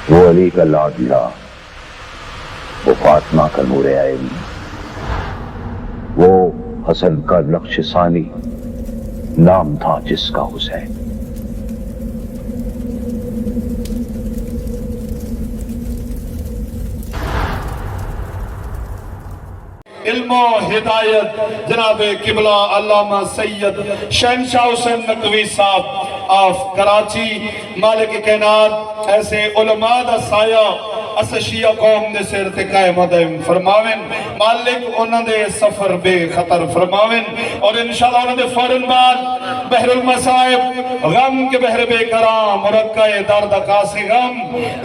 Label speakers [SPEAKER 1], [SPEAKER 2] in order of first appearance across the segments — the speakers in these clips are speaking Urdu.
[SPEAKER 1] وہ علی کا لاڈلا، وہ فاطمہ کا نور عین، وہ حسن کا نقش ثانی، نام تھا جس کا حسین۔
[SPEAKER 2] علم و ہدایت جناب قبلہ علامہ سید شہنشاہ حسین نقوی صاحب آف کراچی، مالک کائنات ایسے علماء دا سایہ اس شیعہ قوم دے سر تے قائم دائم فرماویں، مالک انہاں دے سفر بے خطر فرماویں، اور انشاءاللہ انہاں دے فوراً بعد بحر المصائب غم کے بحر بے کرام مرکہ درد قاسی غم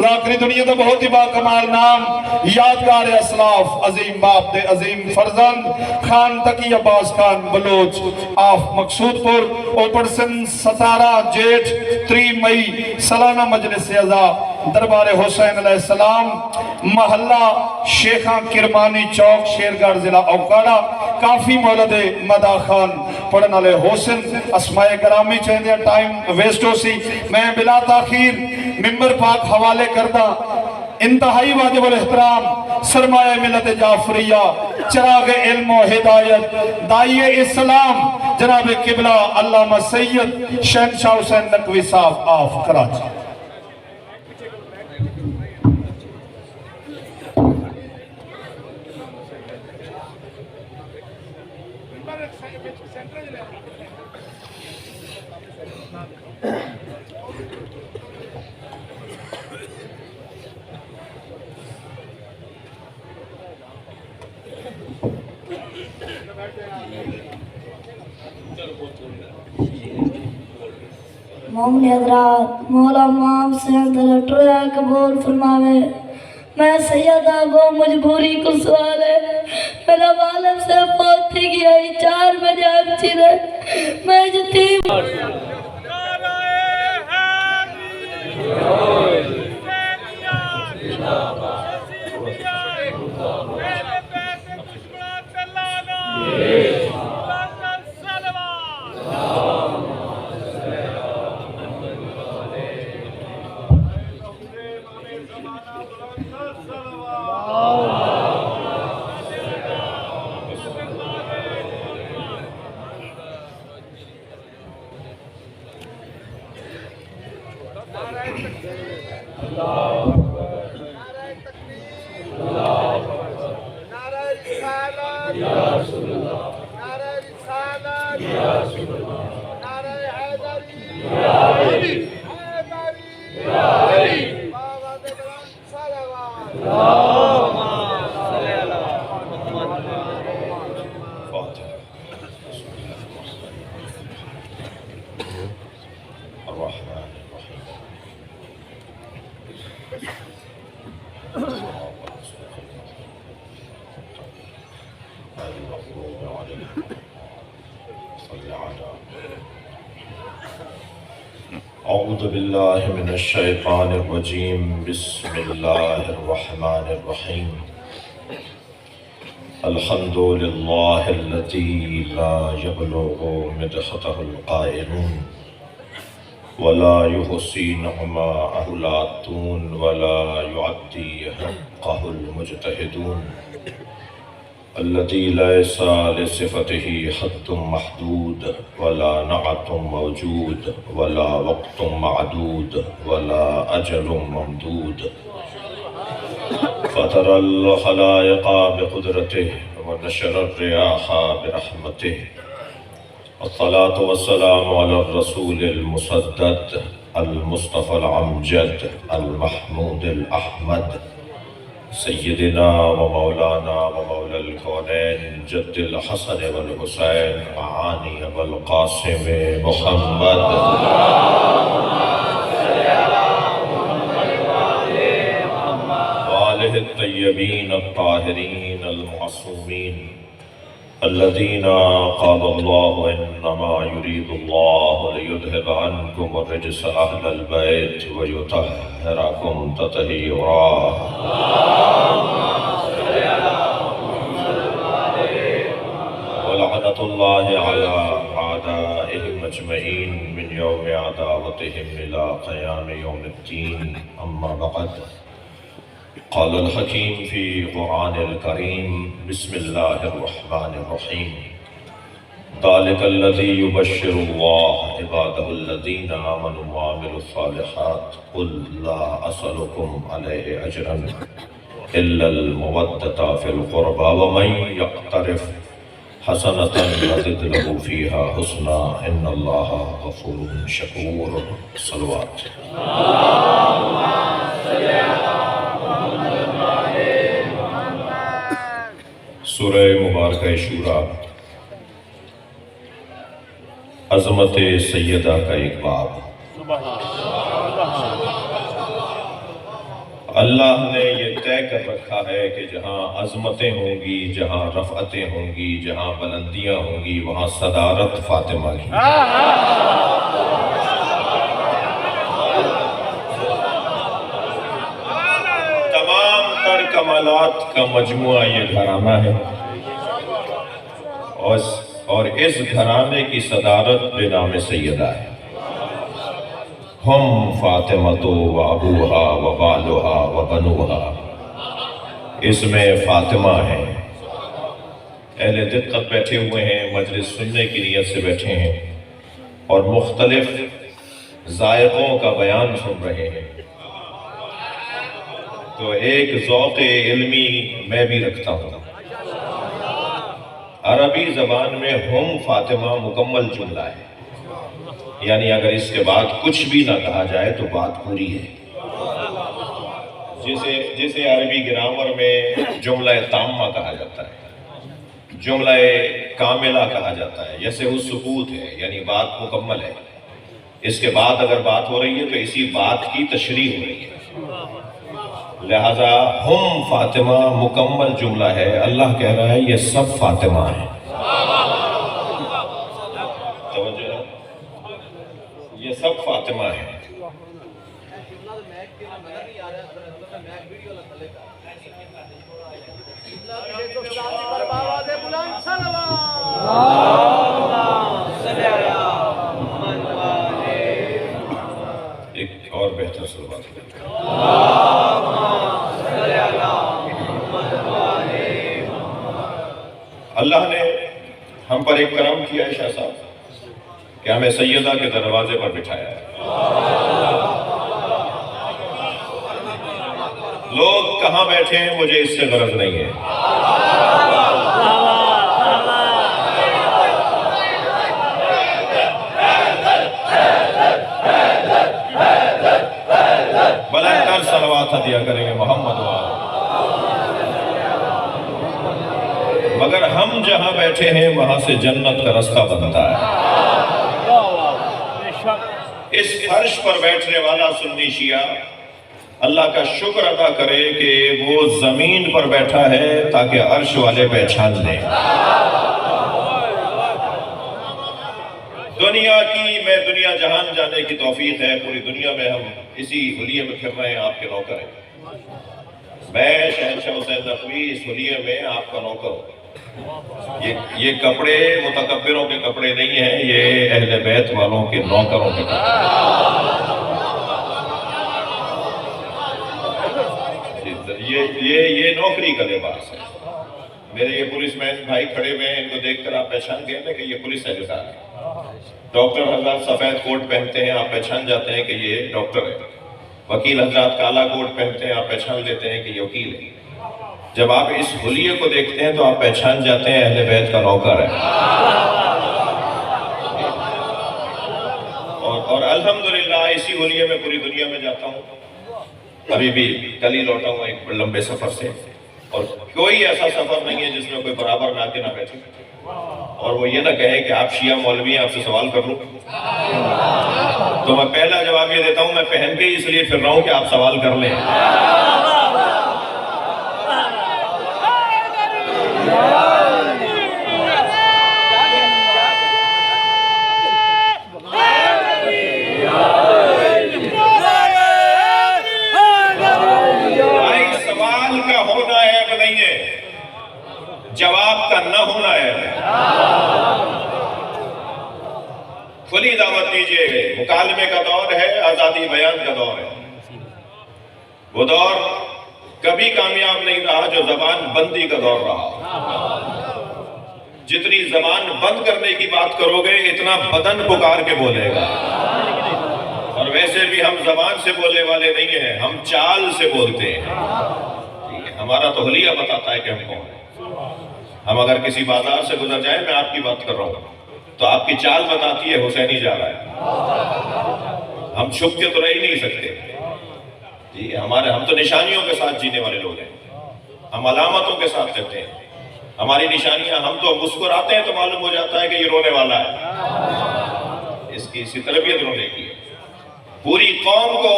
[SPEAKER 2] لاکری دنیا دا بہت ہی باکمال نام یادگار اسلاف عظیم باپ دے عظیم فرزند خان تقی عباس خان بلوچ آف مقصود پور اوپرسن 17 جیٹھ 3 مئی سالانہ مجلس اعزا دربار حسین علیہ السلام محلہ شیخاں کرمانی چوک شیرگڑھ ضلع اوکاڑا، کافی مولد مدہ خان پڑھن والے حسن اسماء گرامی چاہیے ٹائم ویسٹ ہو سی، میں بلا تاخیر ممبر پاک حوالے کردہ انتہائی واجب الاحترام سرمایہ ملت جعفریہ چراغ علم و ہدایت دائی اسلام جناب قبلہ علامہ سید شہنشاہ حسین نقوی صاحب آف کراچی۔
[SPEAKER 3] مومن حضرات، مولا امام حسین دلٹریا قبول فرماوے۔ میں سیدہ کو مجبوری کو سوال ہے، میرا والد سے فوت تھی گیا 4 بجے اچھی دے میں یتیم
[SPEAKER 4] اعوذ باللہ من الشیطان الرجیم، بسم اللہ الرحمن الرحیم۔ الحمدللہ الذی لا یبلغ مدحتہ القائلون ولا یحصی نعماءہ العادون ولا یعدی حقہ المجتہدون، الذي ليس لصفته حد محدود ولا نعت موجود ولا وقت معدود ولا أجل ممدود، فطر الخلائق بقدرته ونشر الرياح برحمته، والصلاة والسلام على الرسول المسدد المصطفى العمجد المحمود الأحمد، سیدنا و مولانا و مولا الکونین جد الحسن والحسین معانی والقاسم محمد، وآلہ الطیبین الطاہرین المعصومین الذین قال اللہ انما یرید اللہ لیذہب عنکم الرجس اہل البیت ویطہرکم تطہیرا۔ ولعنۃ اللہ علی اعدائہم أجمعين من يوم عداوتهم إلى قيام يوم الدين أما بعد قال الحكيم في قرآن الكريم بسم الله الرحمن الرحيم ذلك الذي يبشر الله عباده الذين آمنوا وعملوا الصالحات قل لا أسألكم عليه أجرا إلا المودة في القربى ومن يقترف حسنة نزد له فيها حسنا إن الله غفور شكور صلوات سورہ مبارکہ شورا عظمت سیدہ کا ایک باب۔ اللہ نے یہ طے کر رکھا ہے کہ جہاں عظمتیں ہوں گی، جہاں رفعتیں ہوں گی، جہاں بلندیاں ہوں گی، وہاں صدارت فاطمہ کی۔ تمام تر کمالات کا مجموعہ یہ گھرانہ ہے اور اس گھرانے کی صدارت بنام سیدہ ہے۔ ہم فاطمۃ و ابوہا و بالہا و بنوہا، اس میں فاطمہ ہیں۔ اہل دقت بیٹھے ہوئے ہیں، مجلس سننے کی نیت سے بیٹھے ہیں اور مختلف ذائقوں کا بیان سن رہے ہیں، تو ایک ذوق علمی میں بھی رکھتا ہوں۔ عربی زبان میں ہم فاطمہ مکمل جملہ ہے، یعنی اگر اس کے بعد کچھ بھی نہ کہا جائے تو بات پوری ہے۔ جسے عربی گرامر میں جملہ تامہ کہا جاتا ہے، جملہ کاملہ کہا جاتا ہے، جیسے وہ ثبوت ہے، یعنی بات مکمل ہے۔ اس کے بعد اگر بات ہو رہی ہے تو اسی بات کی تشریح ہو رہی ہے، لہذا ہم فاطمہ مکمل جملہ ہے۔ اللہ کہہ رہا ہے یہ سب فاطمہ ہیں۔ یہ سب فاطمہ ہیں۔ ایک اور بہتر صلوات ہے۔ اللہ نے ہم پر ایک کرم کیا ہے شاہ صاحب کہ ہمیں سیدہ کے دروازے پر بٹھایا ہے۔ لوگ کہاں بیٹھے ہیں مجھے اس سے غرض نہیں ہے، بلندر صلوات دیا کریں گے محمد وآلہ۔ مگر ہم جہاں بیٹھے ہیں وہاں سے جنت کا رستہ بنتا ہے۔ اس فرش پر بیٹھنے والا سنی شیعہ اللہ کا شکر ادا کرے کہ وہ زمین پر بیٹھا ہے تاکہ عرش والے پہچان لیں۔ دنیا جہان جانے کی توفیق ہے، پوری دنیا میں ہم اسی حلیے میں پھر رہے ہیں، آپ کے نوکر ہیں۔ میں شہنشاہ حسین نقوی اس حلیے میں آپ کا نوکر ہوں۔ یہ کپڑے متکبروں کے کپڑے نہیں ہیں، یہ اہل بیت والوں کے نوکروں کے کپڑے ہیں۔ یہ نوکری کا لباس ہے۔ میرے یہ پولیس مین بھائی کھڑے ہوئے ہیں، ان کو دیکھ کر آپ پہچان گئے نا کہ یہ پولیس اہلکار ہے۔ ڈاکٹر حضرات سفید کوٹ پہنتے ہیں، آپ پہچان جاتے ہیں کہ یہ ڈاکٹر ہے۔ وکیل حضرات کالا کوٹ پہنتے ہیں، آپ پہچان لیتے ہیں کہ یہ وکیل ہے۔ جب آپ اس حلیے کو دیکھتے ہیں تو آپ پہچان جاتے ہیں اہل بیت کا نوکر ہے۔ اور الحمدللہ اسی حلیے میں پوری دنیا میں جاتا ہوں۔ ابھی بھی کل ہی لوٹا ہوں ایک لمبے سفر سے، اور کوئی ایسا سفر نہیں ہے جس میں کوئی برابر نہ کے نہ بیٹھے اور وہ یہ نہ کہے کہ آپ شیعہ مولوی ہیں، آپ سے سوال کر لوں۔ تو میں پہلا جواب یہ دیتا ہوں، میں پہن کے اس لیے پھر رہا ہوں کہ آپ سوال کر لیں۔ سوال کا ہونا عیب نہیں ہے، جواب کا نہ ہونا عیب ہے۔ کھلی دعوت دیجئے. مکالمے کا دور ہے، آزادی بیان کا دور ہے. وہ دور کبھی کامیاب نہیں رہا جو زبان بندی کا دور رہا. جتنی زبان بند کرنے کی بات کرو گے اتنا بدن پکار کے بولے گا. اور ویسے بھی ہم زبان سے بولنے والے نہیں ہیں، ہم چال سے بولتے ہیں. ہمارا تو حلیہ بتاتا ہے کہ ہم کون ہیں. ہم اگر کسی بازار سے گزر جائیں، میں آپ کی بات کر رہا ہوں، تو آپ کی چال بتاتی ہے حسینی جا رہا ہے. ہم چھپ کے تو رہ ہی نہیں سکتے جی. ہم تو نشانیوں کے ساتھ جینے والے لوگ ہیں. ہم علامتوں کے ساتھ رہتے ہیں. ہماری نشانیاں، ہم تو مسکراتے ہیں تو معلوم ہو جاتا ہے کہ یہ رونے والا ہے. اس کی اسی تربیت رونے کی ہے. پوری قوم کو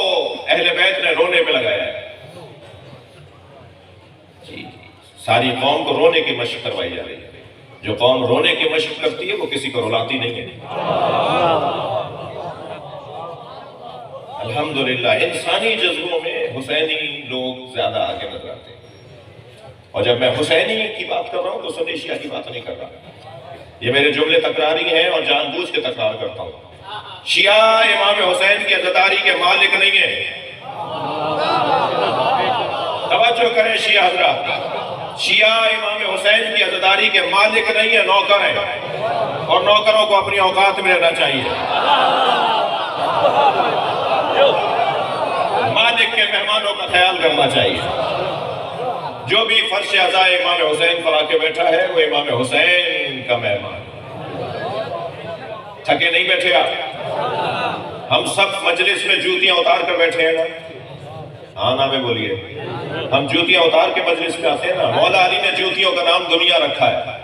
[SPEAKER 4] اہل بیت نے رونے پہ لگایا ہے جی. ساری قوم کو رونے کی مشق کروائی جا رہی ہے. جو قوم رونے کی مشق کرتی ہے وہ کسی کو رلاتی نہیں ہے. الحمدللہ انسانی جذبوں میں حسینی لوگ زیادہ آگے نظر آتے ہیں. اور جب میں حسینی کی بات کر رہا ہوں تو سنی شیعہ کی بات نہیں کر رہا. یہ میرے جملے تکراری ہیں اور جان بوجھ کے تکرار کرتا ہوں. شیعہ امام حسین کی عزاداری کے مالک نہیں ہیں. توجہ کریں شیعہ حضرات، شیعہ امام حسین کی عزاداری کے مالک نہیں ہیں، نوکر ہیں. اور نوکروں کو اپنی اوقات میں رہنا چاہیے. مالک کے مہمانوں کا خیال کرنا چاہیے. جو بھی فرش عزائے امام حسین پر آ کے بیٹھا ہے وہ امام حسین کا مہمان. تھکے نہیں بیٹھے آپ؟ ہم سب مجلس میں جوتیاں اتار کر بیٹھے ہیں نا. ہاں نا میں بولیے. ہم جوتیاں اتار کے مجلس میں آتے ہیں نا. مولا علی نے جوتیوں کا نام دنیا رکھا ہے.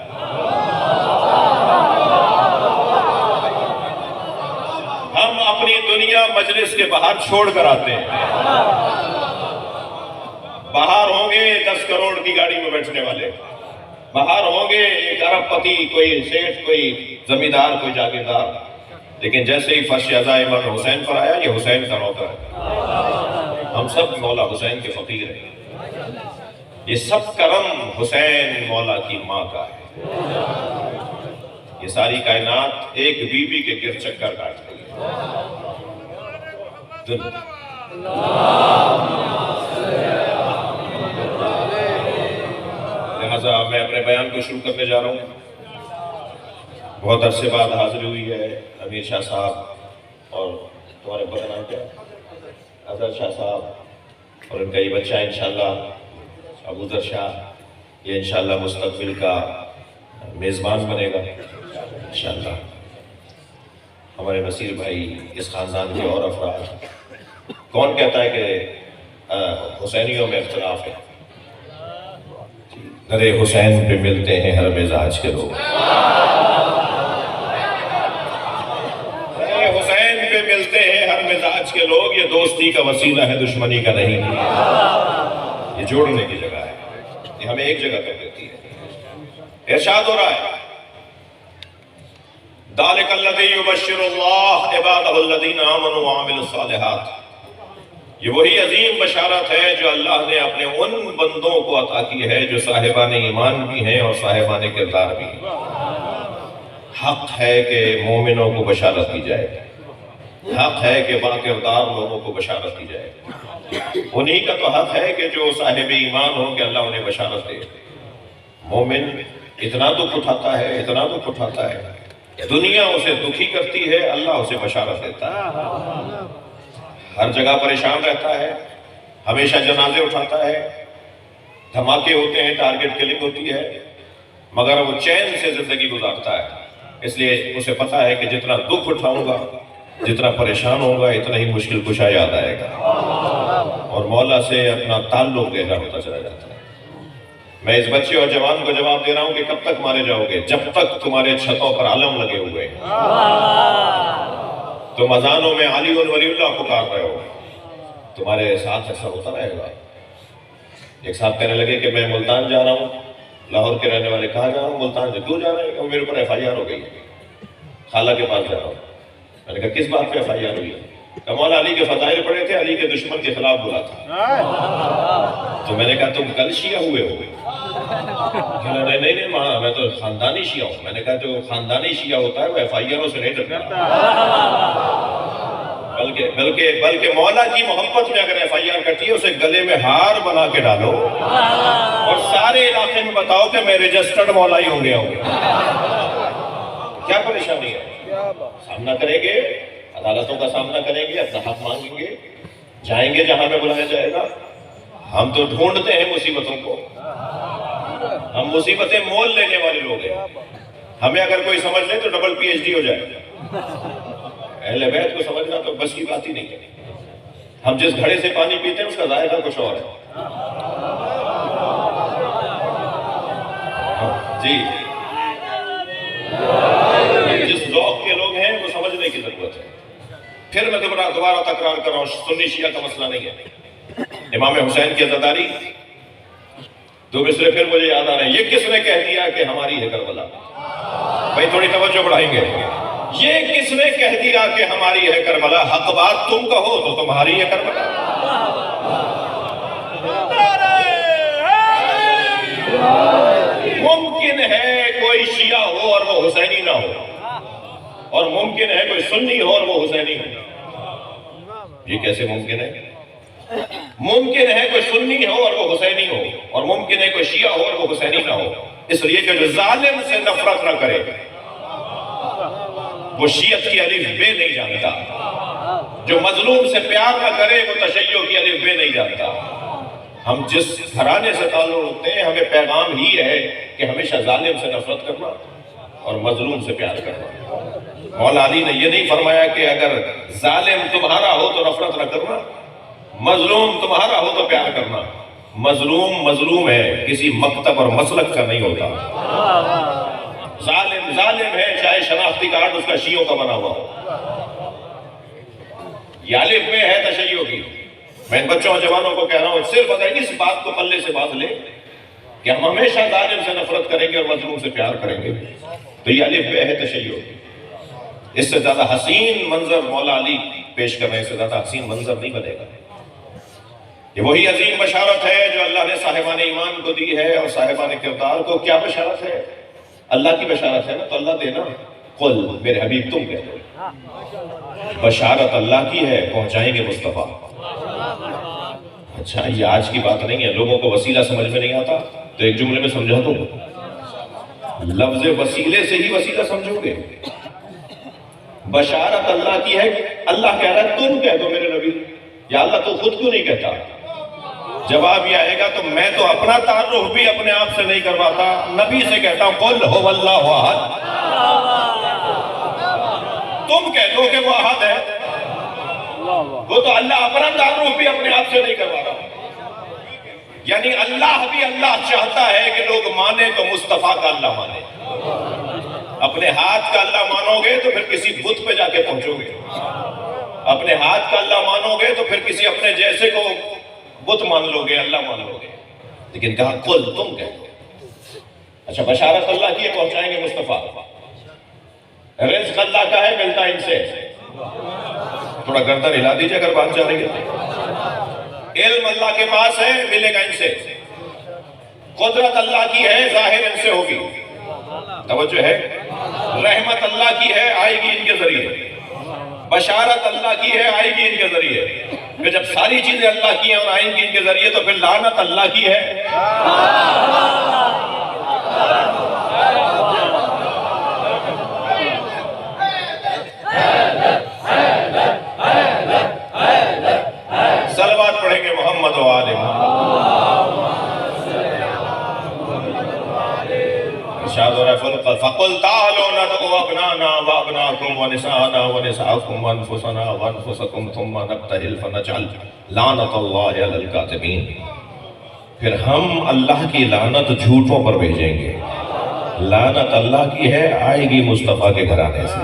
[SPEAKER 4] ہم اپنی دنیا مجلس کے باہر چھوڑ کر آتے ہیں. باہر ہوں گے 10 کروڑ کی گاڑی میں بیٹھنے والے، باہر ہوں گے ایک ارب پتی، کوئی سیٹھ، کوئی زمیندار، کوئی جاگیردار. لیکن جیسے ہی فرش عزائے امام حسین پر آیا، یہ حسین کا نوکر ہے. ہم سب مولا حسین کے فقیر ہیں. یہ سب کرم حسین مولا کی ماں کا ہے. یہ ساری کائنات ایک بی بی کے گرد چکر کاٹ رہی ہے. لہذا میں اپنے بیان کو شروع کرنے جا رہا ہوں. بہت عرصے بعد حاضر ہوئی ہے امیر شاہ صاحب اور تمہارے بدنام کیا اظہر شاہ صاحب اور ان کا یہ بچہ انشاءاللہ ابوذر شاہ. یہ انشاءاللہ مستقبل کا میزبان بنے گا انشاءاللہ. ہمارے نصیر بھائی، اس خاندان کے اور افراد. کون کہتا ہے کہ حسینیوں میں اختلاف ہے؟ درے حسین پہ ملتے ہیں ہر مزاج کے لوگ. درے حسین پہ ملتے ہیں ہر مزاج کے لوگ. یہ دوستی کا وسیلہ ہے، دشمنی کا نہیں. یہ جوڑنے کی جگہ ہے. یہ ہمیں ایک جگہ کر دیتی ہے. ارشاد ہو رہا ہے ذالک الذی یبشر اللہ عبادہ الذین آمنوا وعملوا الصالحات. یہ وہی عظیم بشارت ہے جو اللہ نے اپنے ان بندوں کو عطا کی ہے جو صاحبان ایمان بھی ہیں اور صاحبان کردار بھی ہیں. حق ہے کہ مومنوں کو بشارت دی جائے. حق ہے کہ با کردار لوگوں کو بشارت دی جائے. انہی کا تو حق ہے کہ جو صاحب ایمان ہوں کہ اللہ انہیں بشارت دے. مومن اتنا دکھ اٹھاتا ہے، اتنا دکھ اٹھاتا ہے، دنیا اسے دکھی کرتی ہے، اللہ اسے بشارت دیتا ہے. ہر جگہ پریشان رہتا ہے، ہمیشہ جنازے اٹھاتا ہے، دھماکے ہوتے ہیں، ٹارگٹ کلنگ ہوتی ہے، مگر وہ چین سے زندگی گزارتا ہے. اس لیے اسے پتا ہے کہ جتنا دکھ اٹھاؤں گا، جتنا پریشان ہوگا، اتنا ہی مشکل کشا یاد آئے گا اور مولا سے اپنا تعلق گہرا ہوتا چلا جاتا ہے. میں اس بچے اور جوان کو جواب دے رہا ہوں کہ کب تک مارے جاؤ گے؟ جب تک تمہارے چھتوں پر علم لگے ہوئے ہیں. تم اذانوں میں علی ولی اللہ پکار رہے ہو، تمہارے ساتھ ایسا ہوتا رہے گا. ایک صاحب کہنے لگے کہ میں ملتان جا رہا ہوں. لاہور کے رہنے والے کہاں جا رہا ہوں؟ ملتان سے. کیوں جا رہے ہیں؟ میرے اوپر FIR ہو گئی ہے، خالہ کے پاس جا رہا ہوں. میں نے کہا کس بات پہ FIR ہوئی ہے؟ تو مولا علی کے فضائل پڑھے تھے، علی کے دشمن کے خلاف بولا تھا۔ تو میں نے کہا تم کل شیعہ ہوئے ہو؟ کہا نہیں ماں میں تو خاندانی شیعہ ہوں۔ میں نے کہا جو خاندانی شیعہ ہوتا ہے وہ ایف آئی آروں سے نہیں ڈرتا، بلکہ مولا کی محبت میں اگر ایف آئی آر کٹی ہے اسے گلے میں ہار بنا کے ڈالو اور سارے علاقے میں بتاؤ کہ میں رجسٹرڈ مولا ہی ہو گیا ہوں۔ کیا پریشانی ہے؟ سامنا کریں گے، عدالتوں کا سامنا کریں گے، اپنا حق مانگیں گے، جائیں گے جہاں میں بلایا جائے گا۔ ہم تو ڈھونڈتے ہیں مصیبتوں کو، ہم مصیبتیں مول لینے والے لوگ ہیں۔ ہمیں اگر کوئی سمجھ لے تو ڈبل پی ایچ ڈی ہو جائے۔ اہل بیت کو سمجھنا تو بس کی بات ہی نہیں ہے۔ ہم جس گھڑے سے پانی پیتے ہیں اس کا ذائقہ کچھ اور ہے۔ جی جس ذوق کے لوگ ہیں وہ سمجھنے کی ضرورت ہے۔ پھر میں دوبارہ تکرار کر رہا ہوں، سنی شیعہ کا مسئلہ نہیں ہے۔ امام حسین کی عزاداری دو مصرے پھر مجھے یاد آ رہے ہیں۔ یہ کس نے کہہ دیا کہ ہماری ہے کربلا؟ بھائی تھوڑی توجہ بڑھائیں گے۔ یہ کس نے کہہ دیا کہ ہماری ہے کربلا؟ حق بات تم کہو تو تمہاری ہے کربلا۔ ممکن ہے کوئی شیعہ ہو اور وہ حسینی نہ ہو، اور ممکن ہے کوئی سنی ہو اور وہ حسینی ہو۔ یہ کیسے ممکن ہے؟ ممکن ہے کوئی سنی ہو اور وہ حسینی ہو، اور ممکن ہے کوئی شیعہ ہو اور وہ حسینی نہ ہو۔ اس لیے کہ جو ظالم سے نفرت نہ کرے وہ شیعت کی الف بے نہیں جانتا، جو مظلوم سے پیار نہ کرے وہ تشیع کی الف بے نہیں جانتا۔ ہم جس گھرانے سے تعلق رکھتے ہیں ہمیں پیغام ہی ہے کہ ہمیشہ ظالم سے نفرت کرنا اور مظلوم سے پیار کرنا۔ مولا علی نے یہ نہیں فرمایا کہ اگر ظالم تمہارا ہو تو نفرت نہ کرنا، مظلوم تمہارا ہو تو پیار کرنا۔ مظلوم ہے، کسی مکتب اور مسلک کا نہیں ہوتا۔ ظالم ہے، چاہے شناختی کارڈ اس کا شیعوں کا بنا ہوا ہو۔ یہ الف بے ہے تشیع کی۔ میں ان بچوں اور جوانوں کو کہہ رہا ہوں، صرف اگر اس بات کو پلے سے باندھ لے کہ ہم ہمیشہ ظالم سے نفرت کریں گے اور مظلوم سے پیار کریں گے، تو یہ الف بے ہے تشیع کی۔ اس سے زیادہ حسین منظر مولا علی پیش کر رہے ہیں، اس سے زیادہ حسین منظر نہیں بنے گا۔ یہ وہی عظیم بشارت ہے جو اللہ نے صاحبان ایمان کو دی ہے اور صاحبان کردار کو۔ کیا بشارت ہے؟ اللہ کی بشارت ہے نا، تو اللہ دینا۔ قل، میرے حبیب تم کہہ دو، بشارت اللہ کی ہے، پہنچائیں گے مصطفیٰ۔ اچھا یہ آج کی بات نہیں ہے، لوگوں کو وسیلہ سمجھ میں نہیں آتا تو ایک جملے میں سمجھا دو، لفظ وسیلے سے ہی وسیلہ سمجھو گے۔ بشارت اللہ کی ہے، اللہ کہہ رہا ہے تم کہہ دو میرے نبی۔ یا اللہ تو خود کیوں نہیں کہتا؟ جواب یہ آئے گا تو میں تو اپنا تعارف بھی اپنے آپ سے نہیں کرواتا، نبی سے کہتا ہوں قل هو اللہ احد۔ تم کہہ دو کہ وہ احد ہے، وہ تو اللہ اپنا تعارف بھی اپنے آپ سے نہیں کروا رہا۔ یعنی اللہ بھی اللہ چاہتا ہے کہ لوگ مانے تو مصطفیٰ کا اللہ مانے۔ اپنے ہاتھ کا اللہ مانو گے تو پھر کسی بت پہ جا کے پہنچو گے، اپنے ہاتھ کا اللہ مانو گے تو پھر کسی اپنے جیسے کو بت مان لو گے، اللہ مان لو گے۔ لیکن کہا قل، تم کہہ دو۔ اچھا بشارت اللہ کی ہے، پہنچائیں گے مصطفیٰ۔ رزق اللہ کا ہے، ملتا ان سے۔ تھوڑا گردن ہلا دیجئے اگر بات جا رہی ہے۔ علم اللہ کے پاس ہے، ملے گا ان سے۔ قدرت اللہ کی ہے، ظاہر ان سے ہوگی۔ توجہ ہے، رحمت اللہ کی ہے، آئے گی ان کے ذریعے۔ بشارت اللہ کی ہے، آئے گی ان کے ذریعے۔ پھر جب ساری چیزیں اللہ کی ہیں اور آئیں گی ان کے ذریعے تو پھر لعنت اللہ کی ہے۔ صلوات پڑھیں گے محمد و آل محمد۔ ارشاد ہو رہا ہے فَقُلْ تَعَالُوا نَدْعُوا أَبْنَاءَنَا وَأَبْنَاءَكُمْ وَنِسَاءَنَا وَنِسَاءَكُمْ وَأَنفُسَنَا وَأَنفُسَكُمْ ثُمَّ نَبْتَهِلْ فَنَجْعَلْ لَعْنَةَ اللَّهِ عَلَى الْكَاذِبِينَ۔ پھر ہم اللہ کی لعنت جھوٹوں پر بھیجیں گے۔ لعنت اللہ کی ہے، آئے گی مصطفیٰ کے گھرانے سے۔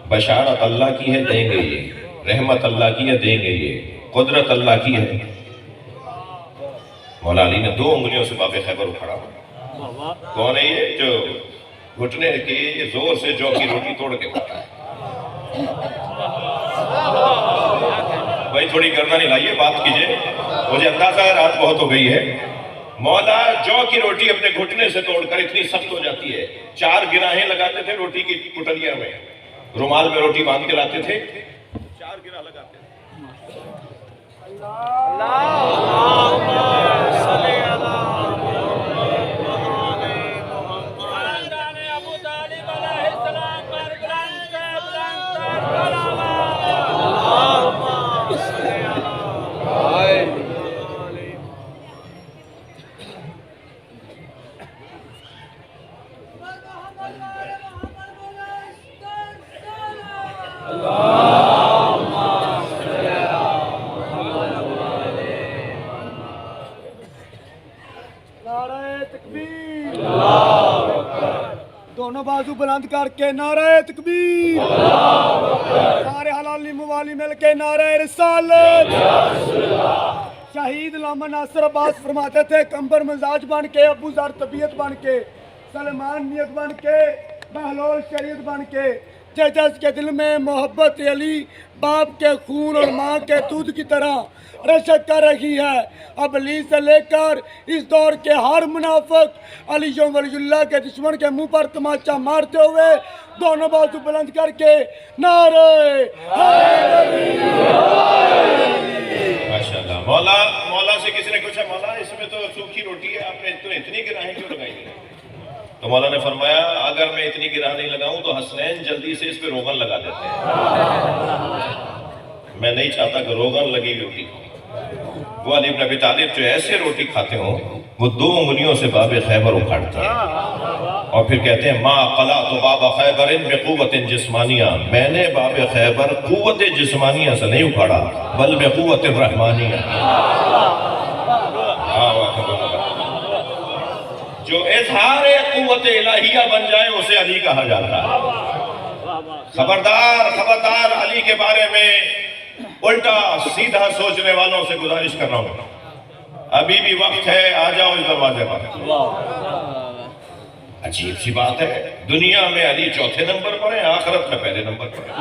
[SPEAKER 4] بشارت اللہ کی ہے، دیں گے یہ۔ رحمت اللہ کی ہے، دیں گے یہ۔ قدرت اللہ کی ہے۔ مولا علی نے 2 انگلیوں سے باب خیبر اکھڑا۔ کون ہے یہ جو گھٹنے کے زور سے جو کی روٹی توڑ کے کھاتا ہے؟ بھائی تھوڑی گردن ہلائیے، بات کیجئے، مجھے اندازہ ہے رات بہت ہو گئی ہے۔ مولا جو کی روٹی اپنے گھٹنے سے توڑ کر اتنی سخت ہو جاتی ہے، 4 گراہیں لگاتے تھے روٹی کی پٹلیاں میں، رومال میں روٹی باندھ کے لاتے تھے، 4 گرہ لگاتے تھے۔
[SPEAKER 5] نعرہ تکبیر، دونوں بازو بلند کر کے نعرہ تکبیر، سارے حلالی موالی مل کے نعرہ رسالت۔ شہید علامہ ناصر عباس فرماتے تھے، کمبر مزاج بن کے، ابو ذر طبیعت بن کے، سلمان نیت بن کے، بہلول شریعت بن کے، جس کے دل میں محبت علی باپ کے خون اور ماں کے دودھ کی طرح رشک کر رہی ہے، اب علی سے لے کر اس دور کے ہر منافق علی ولی اللہ کے دشمن کے منہ پر تماچا مارتے ہوئے دونوں بازو بلند کر کے نعرہ حیدری۔
[SPEAKER 4] ماشاءاللہ۔ مولا سے کسی نے پوچھا، مولا اس میں تو سوکھی روٹی ہے، آپ نے تو اتنی گراہیں کیوں لگائی ہیں؟ تو مولا نے فرمایا، اگر میں اتنی گراہ نہیں لگاؤں تو حسنین جلدی سے اس پہ روغن لگا دیتے ہیں، میں نہیں چاہتا کہ روغن لگی روٹی ہو۔ وہ علی بن ابی طالب جو ایسے روٹی کھاتے ہوں، وہ 2 انگلیوں سے باب خیبر اکھاڑتے ہیں اور پھر کہتے ہیں، ما قلعت باب خیبر بقوت جسمانیہ، میں نے باب خیبر قوت جسمانیہ سے نہیں اکھاڑا بل بقوت رحمانیہ۔ جو اظہار قوت الہیہ بن جائے اسے علی کہا جاتا ہے۔ خبردار علی کے بارے میں الٹا سیدھا سوچنے والوں سے گزارش کر رہا ہوں، ابھی بھی وقت ہے، آ جاؤ اس دروازے پر۔ عجیب سی بات ہے، دنیا میں علی 4تھے نمبر پر ہے، آخرت میں پہلے نمبر پر ہے۔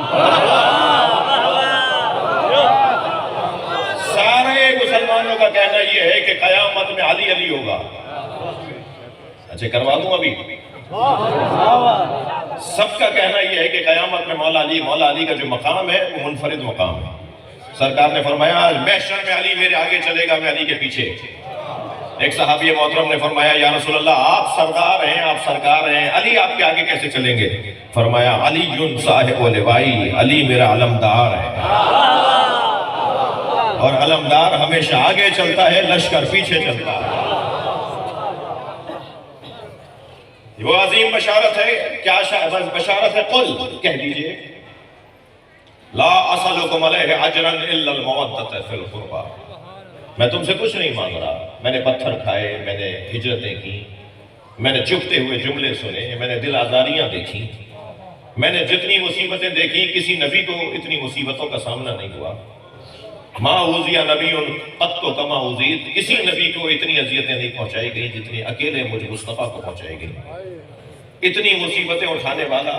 [SPEAKER 4] سارے مسلمانوں کا کہنا یہ ہے کہ قیامت میں علی علی ہوگا۔ اچھا کروا دوں ابھی، سب کا کہنا یہ ہے کہ قیامت میں مولا علی کا جو مقام ہے وہ منفرد مقام ہے۔ سرکار نے فرمایا، محشر میں علی میرے آگے چلے گا، میں علی کے پیچھے۔ ایک صحابی محترم نے فرمایا، یا رسول اللہ آپ سرکار ہیں، علی آپ کے آگے کیسے چلیں گے؟ فرمایا، علی صاحب لوائی، علی میرا علمدار ہے، اور علمدار ہمیشہ آگے چلتا ہے، لشکر پیچھے چلتا ہے۔ وہ عظیم بشارت ہے، کیا بشارت ہے؟ قل، کہہ دیجئے، لا اسألکم علیہ اجرا الا المودۃ فی القربى، میں تم سے کچھ نہیں مانگ رہا، میں نے پتھر کھائے، میں نے ہجرتیں کی، میں نے چبھتے ہوئے جملے سنے، میں نے دل آزاریاں دیکھی، میں نے جتنی مصیبتیں دیکھی، کسی نبی کو اتنی مصیبتوں کا سامنا نہیں ہوا۔ ما اوذی نبی قط کما اوذیت، کسی نبی کو اتنی اذیتیں نہیں پہنچائی گئی جتنی اکیلے مجھے مصطفیٰ کو پہنچائی گئی۔ اتنی مصیبتیں اٹھانے والا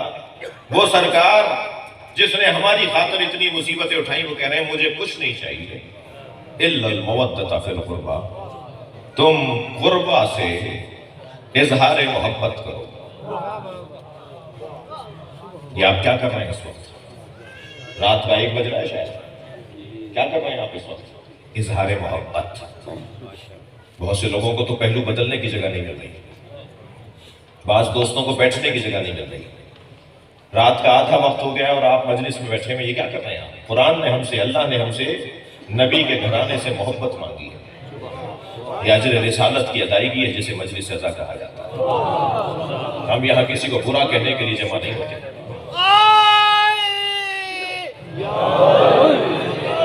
[SPEAKER 4] وہ سرکار جس نے ہماری خاطر اتنی مصیبتیں اٹھائیں، وہ کہہ رہے ہیں مجھے کچھ نہیں چاہیے الا المودۃ فی القربى، تم قربا سے اظہار محبت کرو۔ یہ آپ کیا کر رہے ہیں اس وقت؟ رات کا 1 بج رہا ہے شاید، کیا کر رہے ہیں آپ اس وقت؟ اظہار محبت۔ بہت سے لوگوں کو تو پہلو بدلنے کی جگہ نہیں مل رہی، بعض دوستوں کو بیٹھنے کی جگہ نہیں مل رہی، رات کا آدھا وقت ہو گیا اور آپ مجلس میں بیٹھے ہیں، یہ کیا کر رہے ہیں؟ قرآن نے ہم سے، اللہ نے ہم سے نبی کے گھرانے سے محبت مانگی ہے، یہ اجر رسالت کی ادائیگی ہے جسے مجلس اذا کہا جاتا ہے۔ ہم یہاں کسی کو برا کہنے کے لیے جمع نہیں ہوتے،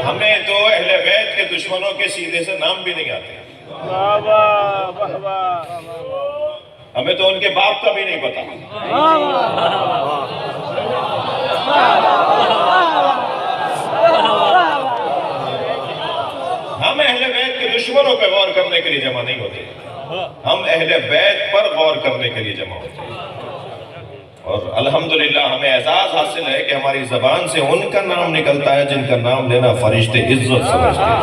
[SPEAKER 4] ہمیں تو اہل بیت کے دشمنوں کے سیدھے سے نام بھی نہیں آتے، ہمیں تو ان کے باپ کا بھی نہیں پتا۔ ہم اہل بیت کے دشمنوں پہ غور کرنے کے لیے جمع نہیں ہوتے، ہم اہل بیت پر غور کرنے کے لیے جمع ہوتے ہیں۔ اور الحمدللہ ہمیں اعزاز حاصل ہے کہ ہماری زبان سے ان کا نام نکلتا ہے جن کا نام لینا فرشتے عزت سمجھتے ہیں۔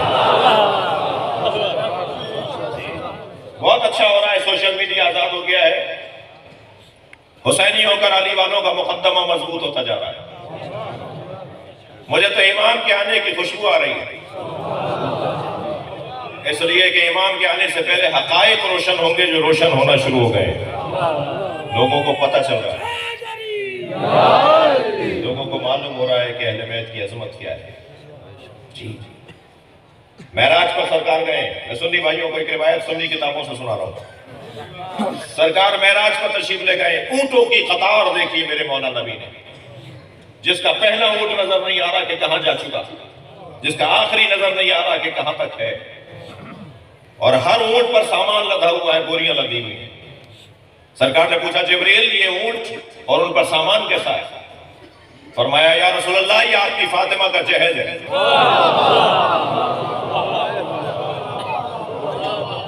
[SPEAKER 4] بہت اچھا ہو رہا ہے، سوشل میڈیا آزاد ہو گیا ہے، حسینیوں کا علی والوں کا مقدمہ مضبوط ہوتا جا رہا ہے۔ مجھے تو امام کے آنے کی خوشبو آ رہی ہے، اس لیے کہ امام کے آنے سے پہلے حقائق روشن ہوں گے جو روشن ہونا شروع ہو گئے، لوگوں کو پتہ چل رہا ہے، لوگوں کو معلوم ہو رہا ہے کہ اہل بیت کی عظمت کیا ہے۔ جی معراج پر سرکار گئے، میں سنی بھائیوں کو ایک روایت سنی کتابوں سے سنا رہا ہوں۔ سرکار معراج پر تشریف لے گئے، اونٹوں کی قطار دیکھی میرے مولا نبی نے، جس کا پہلا اونٹ نظر نہیں آ رہا کہ کہاں جا چکا، جس کا آخری نظر نہیں آ رہا کہ کہاں تک ہے، اور ہر اونٹ پر سامان لدا ہوا ہے، بوریاں لگی ہوئی ہیں۔ سرکار نے پوچھا جبریل یہ اونٹ اور ان پر سامان کیسا ہے؟ فرمایا یا رسول اللہ یہ آپ کی فاطمہ کا جہیز ہے۔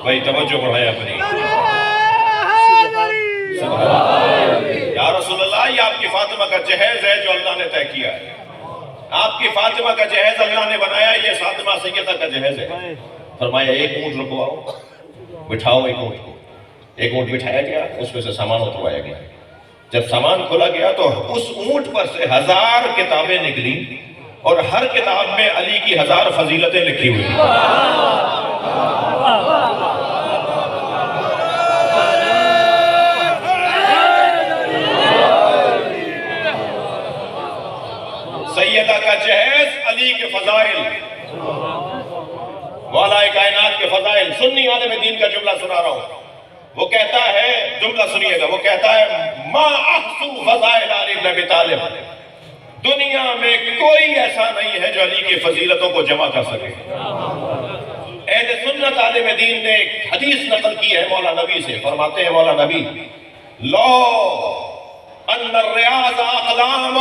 [SPEAKER 4] بھائی توجہ بڑھائے اپنی، یا رسول اللہ یہ آپ کی فاطمہ کا جہیز ہے جو اللہ نے طے کیا ہے، آپ کی فاطمہ کا جہیز اللہ نے بنایا، یہ فاطمہ سیدہ کا جہیز ہے۔ فرمایا ایک اونٹ رکواؤ، بٹھاؤ ایک اونٹ کو، ایک اونٹ بٹھایا گیا، اس میں سے سامان اتروایا گیا۔ جب سامان کھولا گیا تو اس اونٹ پر سے 1000 کتابیں نکلی، اور ہر کتاب میں علی کی 1000 فضیلتیں لکھی ہوئی۔ سیدہ کا جہیز علی کے فضائل، مولا کائنات کے فضائل۔ سنی عالم دین کا جملہ سنا رہا ہوں، وہ کہتا ہے، جملہ سنیے گا، وہ کہتا ہے ما احصو فضائل علی بن ابی طالب، دنیا میں کوئی ایسا نہیں ہے جو علی کی فضیلتوں کو جمع کر سکے۔ اہل سنت عالم دین نے ایک حدیث نقل کی ہے مولا نبی سے، فرماتے ہیں مولا نبی لو ان الریاض اقلام،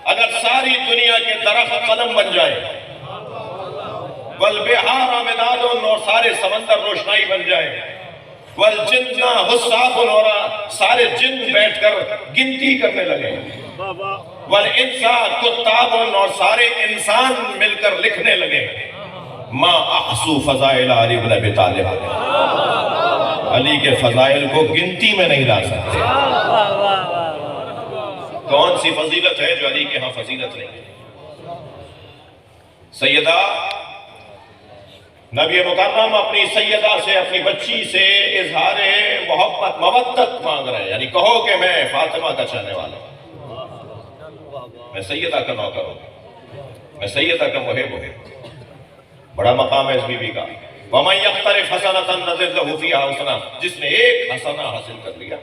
[SPEAKER 4] اگر ساری دنیا کے درخت قلم بن جائے، والبحار مداد، اور سارے سمندر روشنائی بن جائے، والجن حساب، اور سارے جن بیٹھ کر گنتی کرنے لگے، والانسان کتاب، اور سارے انسان مل کر لکھنے لگے، ما احصو فضائل علی بن ابی طالب، علی کے فضائل کو گنتی میں نہیں لا سکتے۔ کون سی فضیلت ہے جو علی کے ہاں فضیلت نہیں ہے؟ سیدہ نبی مکرم اپنی سیدہ سے، اپنی بچی سے اظہار محبت مودت مانگ رہے ہیں، یعنی کہو کہ میں فاطمہ کا چاہنے والا ہوں، میں سیدہ کا نوکر ہوں، میں سیدہ کا محب ہوں۔ بڑا مقام ہے اس بی بی کا۔ وَمَنْ يَقْتَرِفْ حَسَنَةً نَزِدْ لَهُ فِيهَا حُسْنًا، جس نے ایک حسنہ حاصل کر لیا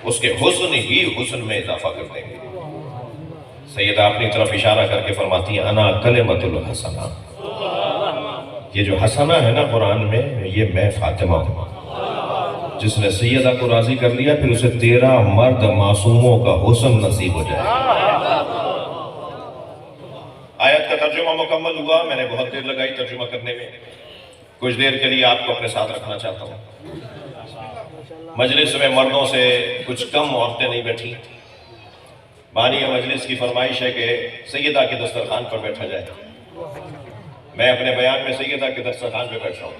[SPEAKER 4] اس کے حسن ہی حسن میں اضافہ کر دیں گے۔ سیدہ اپنی طرف اشارہ کر کے فرماتی ہیں انا کلمۃ الحسنہ، یہ جو حسنہ ہے نا قرآن میں، یہ میں فاطمہ ہوں، جس نے سیدہ کو راضی کر لیا پھر اسے 13 مرد معصوموں کا حسن نصیب ہو جائے۔ آیت کا ترجمہ مکمل ہوا، میں نے بہت دیر لگائی ترجمہ کرنے میں، کچھ دیر کے لیے آپ کو اپنے ساتھ رکھنا چاہتا ہوں۔ مجلس میں مردوں سے کچھ کم عورتیں نہیں بیٹھی، بانی مجلس کی فرمائش ہے کہ سیدہ کے دسترخوان پر بیٹھا جائے۔ میں اپنے بیان میں سیدہ کے دسترخوان پہ بیٹھا ہوں،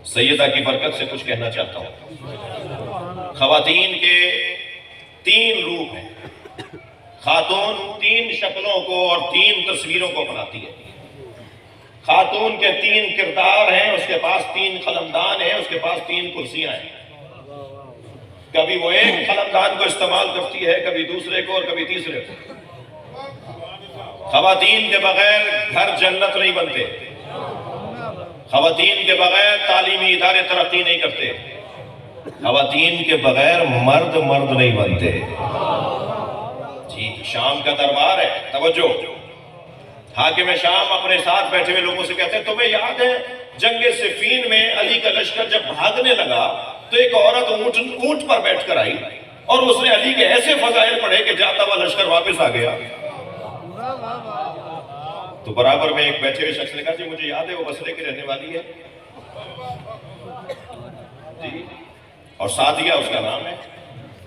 [SPEAKER 4] سیدہ کی برکت سے کچھ کہنا چاہتا ہوں۔ خواتین کے 3 روپ ہیں، خاتون 3 شکلوں کو اور 3 تصویروں کو اپناتی ہے۔ خاتون کے 3 کردار ہیں، اس کے پاس 3 قلمدان ہیں، اس کے پاس 3 کرسیاں ہیں۔ کبھی وہ ایک قلمدان کو استعمال کرتی ہے، کبھی دوسرے کو اور کبھی تیسرے کو۔ خواتین کے بغیر گھر جنت نہیں بنتے، خواتین کے بغیر تعلیمی ادارے ترقی نہیں کرتے، خواتین کے بغیر مرد نہیں بنتے۔ جی شام کا دربار ہے، توجہ، حاکم شام اپنے ساتھ بیٹھے ہوئے لوگوں سے کہتے ہیں تمہیں یاد ہے جنگ صفین میں علی کا لشکر جب بھاگنے لگا تو ایک عورت اونٹ پر بیٹھ کر آئی اور اس نے علی کے ایسے فضائل پڑھے کہ جاتا ہوا لشکر واپس آ گیا۔ تو برابر میں ایک بیٹھے ہوئے شخص نے کہا جی مجھے یاد ہے وہ بصرے کی رہنے والی ہے جی، اور سعدیہ اس کا نام ہے۔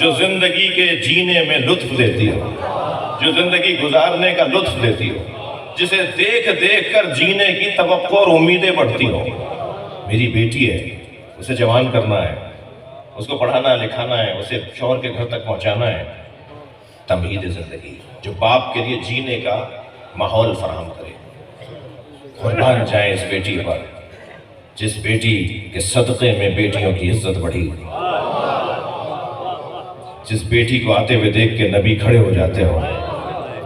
[SPEAKER 4] جو زندگی کے جینے میں لطف دیتی ہو، جو زندگی گزارنے کا لطف دیتی ہو، جسے دیکھ دیکھ کر جینے کی توقع اور امیدیں بڑھتی ہو۔ میری بیٹی ہے، اسے جوان کرنا ہے، اس کو پڑھانا لکھانا ہے، اسے شوہر کے گھر تک پہنچانا ہے۔ تمہید زندگی جو باپ کے لیے جینے کا ماحول فراہم کرے۔ قربان جائیں اس بیٹی پر، جس بیٹی کے صدقے میں بیٹیوں کی عزت بڑھی، جس بیٹی کو آتے ہوئے دیکھ کے نبی کھڑے ہو جاتے ہو،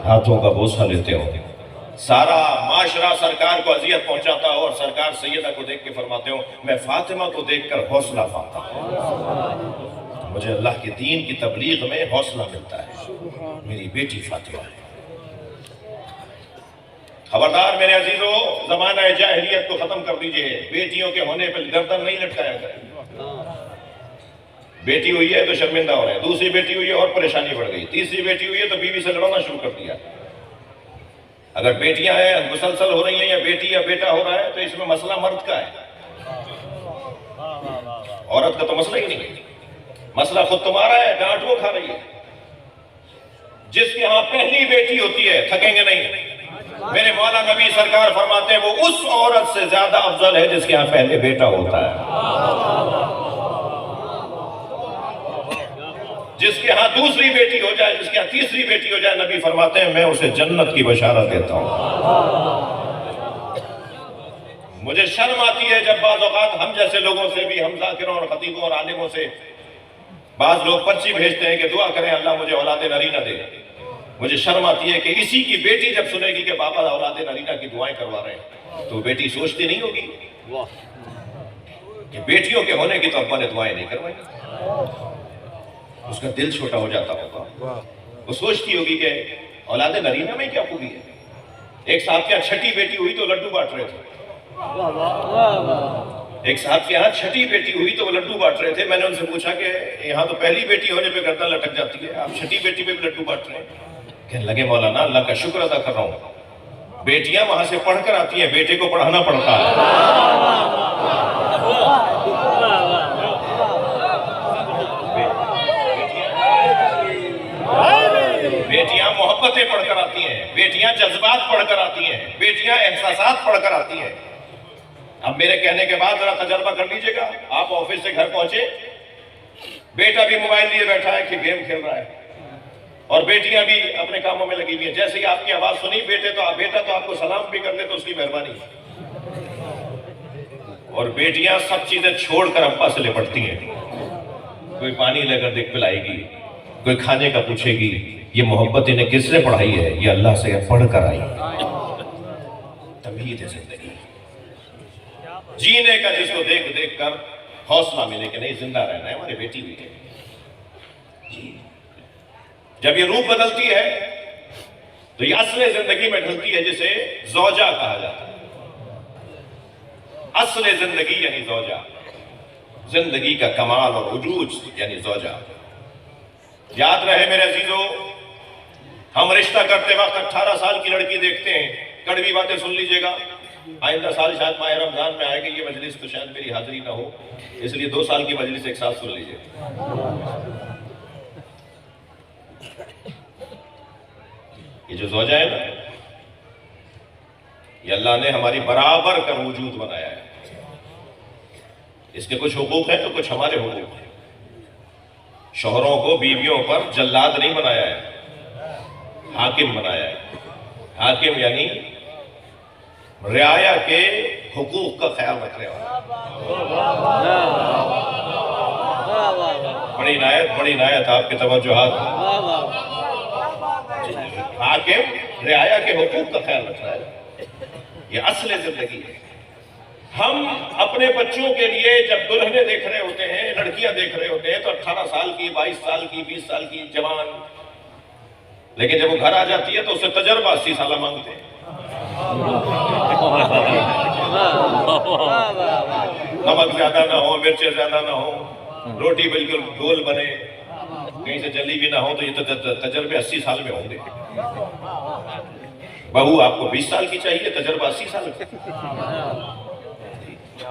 [SPEAKER 4] ہاتھوں کا بوسہ لیتے ہو، سارا معاشرہ سرکار کو اذیت پہنچاتا ہو اور سرکار سیدہ کو دیکھ کے فرماتے ہو میں فاطمہ کو دیکھ کر حوصلہ پاتا ہوں، مجھے اللہ کے دین کی تبلیغ میں حوصلہ ملتا ہے، میری بیٹی فاطمہ ہے۔ خبردار میرے عزیزو، زمانہ جاہلیت کو ختم کر دیجئے، بیٹیوں کے ہونے پر گردن نہیں لٹکایا کرے۔ بیٹی ہوئی ہے تو شرمندہ ہو رہے ہیں، دوسری بیٹی ہوئی ہے اور پریشانی بڑھ گئی، تیسری بیٹی ہوئی ہے تو بیوی سے لڑنا شروع کر دیا۔ اگر بیٹیاں ہیں مسلسل ہو رہی ہیں یا بیٹی یا بیٹا ہو رہا ہے تو اس میں مسئلہ مرد کا ہے، عورت کا تو مسئلہ ہی نہیں ہے، مسئلہ خود تمہارا ہے، ڈانٹ وہ کھا رہی ہے۔ جس کے ہاں پہلی بیٹی ہوتی ہے تھکیں گے نہیں، میرے مولا نبی سرکار فرماتے ہیں وہ اس عورت سے زیادہ افضل ہے جس کے ہاں پہلے بیٹا ہوتا ہے۔ جس کے ہاں دوسری بیٹی ہو جائے، جس کے ہاں تیسری بیٹی ہو جائے، نبی فرماتے ہیں میں اسے جنت کی بشارت دیتا ہوں۔ مجھے شرم آتی ہے جب بعض اوقات ہم جیسے لوگوں سے بھی، ہم ذاکروں اور خطیبوں اور عالموں سے بعض لوگ پرچی بھیجتے ہیں کہ دعا کریں اللہ مجھے اولاد نرینہ دے۔ مجھے شرم آتی ہے کہ اسی کی بیٹی جب سنے گی کہ بابا اولاد نرینہ کی دعائیں کروا رہے ہیں تو بیٹی سوچتی نہیں ہوگی کہ بیٹیوں کے ہونے کی تو ابا نے دعائیں نہیں کروائی، اس کا دل چھوٹا ہو جاتا ہوگا۔ وہ سوچتی ہوگی کہ اولاد نرینہ میں کیا خوبی ہے۔ ایک صاحب کے یہاں چھٹی بیٹی ہوئی تو لڈو بانٹ رہے تھے، ایک صاحب کے یہاں چھٹی بیٹی ہوئی تو وہ لڈو بانٹ رہے تھے۔ میں نے ان سے پوچھا کہ یہاں تو پہلی بیٹی ہونے پہ گردن لٹک جاتی ہے، آپ چھٹی بیٹی پہ بھی لڈو بانٹ رہے ہیں۔ کہنے لگے مولانا اللہ کا شکر ادا کر رہا ہوں، بیٹیاں وہاں سے پڑھ کر آتی ہیں، بیٹے کو پڑھانا پڑتا ہے۔ بیٹیاں محبتیں پڑھ کر آتی ہیں، بیٹیاں جذبات پڑھ کر آتی ہیں، بیٹیاں احساسات پڑھ کر آتی ہیں۔ اب میرے کہنے کے بعد ذرا تجربہ کر لیجئے گا، آپ آفس سے گھر پہنچے، بیٹا بھی موبائل لیے بیٹھا ہے کہ گیم کھیل رہا ہے اور بیٹیاں بھی اپنے کاموں میں لگی ہوئی ہیں۔ جیسے ہی آپ کی آواز سنی بیٹا تو آپ کو سلام بھی کر دے تو اس کی مہربانی ہے، اور بیٹیاں سب چیزیں چھوڑ کر ابا سے لپٹتی ہیں۔ کوئی پانی لے کر دیکھ پلائے گی، کوئی کھانے کا پوچھے گی۔ یہ محبت انہیں کس نے پڑھائی ہے؟ یہ اللہ سے پڑھ کر آئی۔ تمہید ہے زندگی، جینے کا جس کو دیکھ دیکھ کر حوصلہ ملے کہ نہیں زندہ رہنا ہے، ہماری بیٹی ہوئی ہے۔ جب یہ روح بدلتی ہے تو یہ اصل زندگی میں ڈھلتی ہے جسے زوجہ کہا جاتا ہے۔ اصل زندگی یعنی زوجہ، زندگی کا کمال اور عروج یعنی زوجہ۔ یاد رہے میرے عزیزو، ہم رشتہ کرتے وقت 18 سال کی لڑکی دیکھتے ہیں، کڑوی باتیں سن لیجئے گا۔ آئندہ سال شاید ماہ رمضان میں آئے گا یہ مجلس تو شاید میری حاضری نہ ہو، اس لیے 2 سال کی مجلس ایک ساتھ سن لیجئے۔ یہ جو زوجہ ہے نا، یہ اللہ نے ہماری برابر کا وجود بنایا ہے۔ اس کے کچھ حقوق ہیں تو کچھ ہمارے حقوق ہیں۔ شوہروں کو بیویوں پر جلاد نہیں بنایا ہے، حاکم بنایا ہے۔ حاکم یعنی رعایا کے حقوق کا خیال رکھنے والا۔ بڑی عنایت آپ کے توجہات۔ حاکم رعایا کے حقوق کا خیال رکھ رہا ہے، یہ اصل زندگی ہے۔ ہم اپنے بچوں کے لیے جب دلہنیں دیکھ رہے ہوتے ہیں، لڑکیاں دیکھ رہے ہوتے ہیں تو 18 سال کی، 22 سال کی، 20 سال کی جوان، لیکن جب وہ گھر آ جاتی ہے تو اسے تجربہ 80 سالہ مانگتے ہیں۔ نمک زیادہ نہ ہو، مرچیں زیادہ نہ ہو، روٹی بالکل گول بنے، کہیں سے جلی بھی نہ ہو، تو یہ تجربے 80 سال میں ہوں گے۔ بہو آپ کو 20 سال کی چاہیے، تجربہ 80 سال کا۔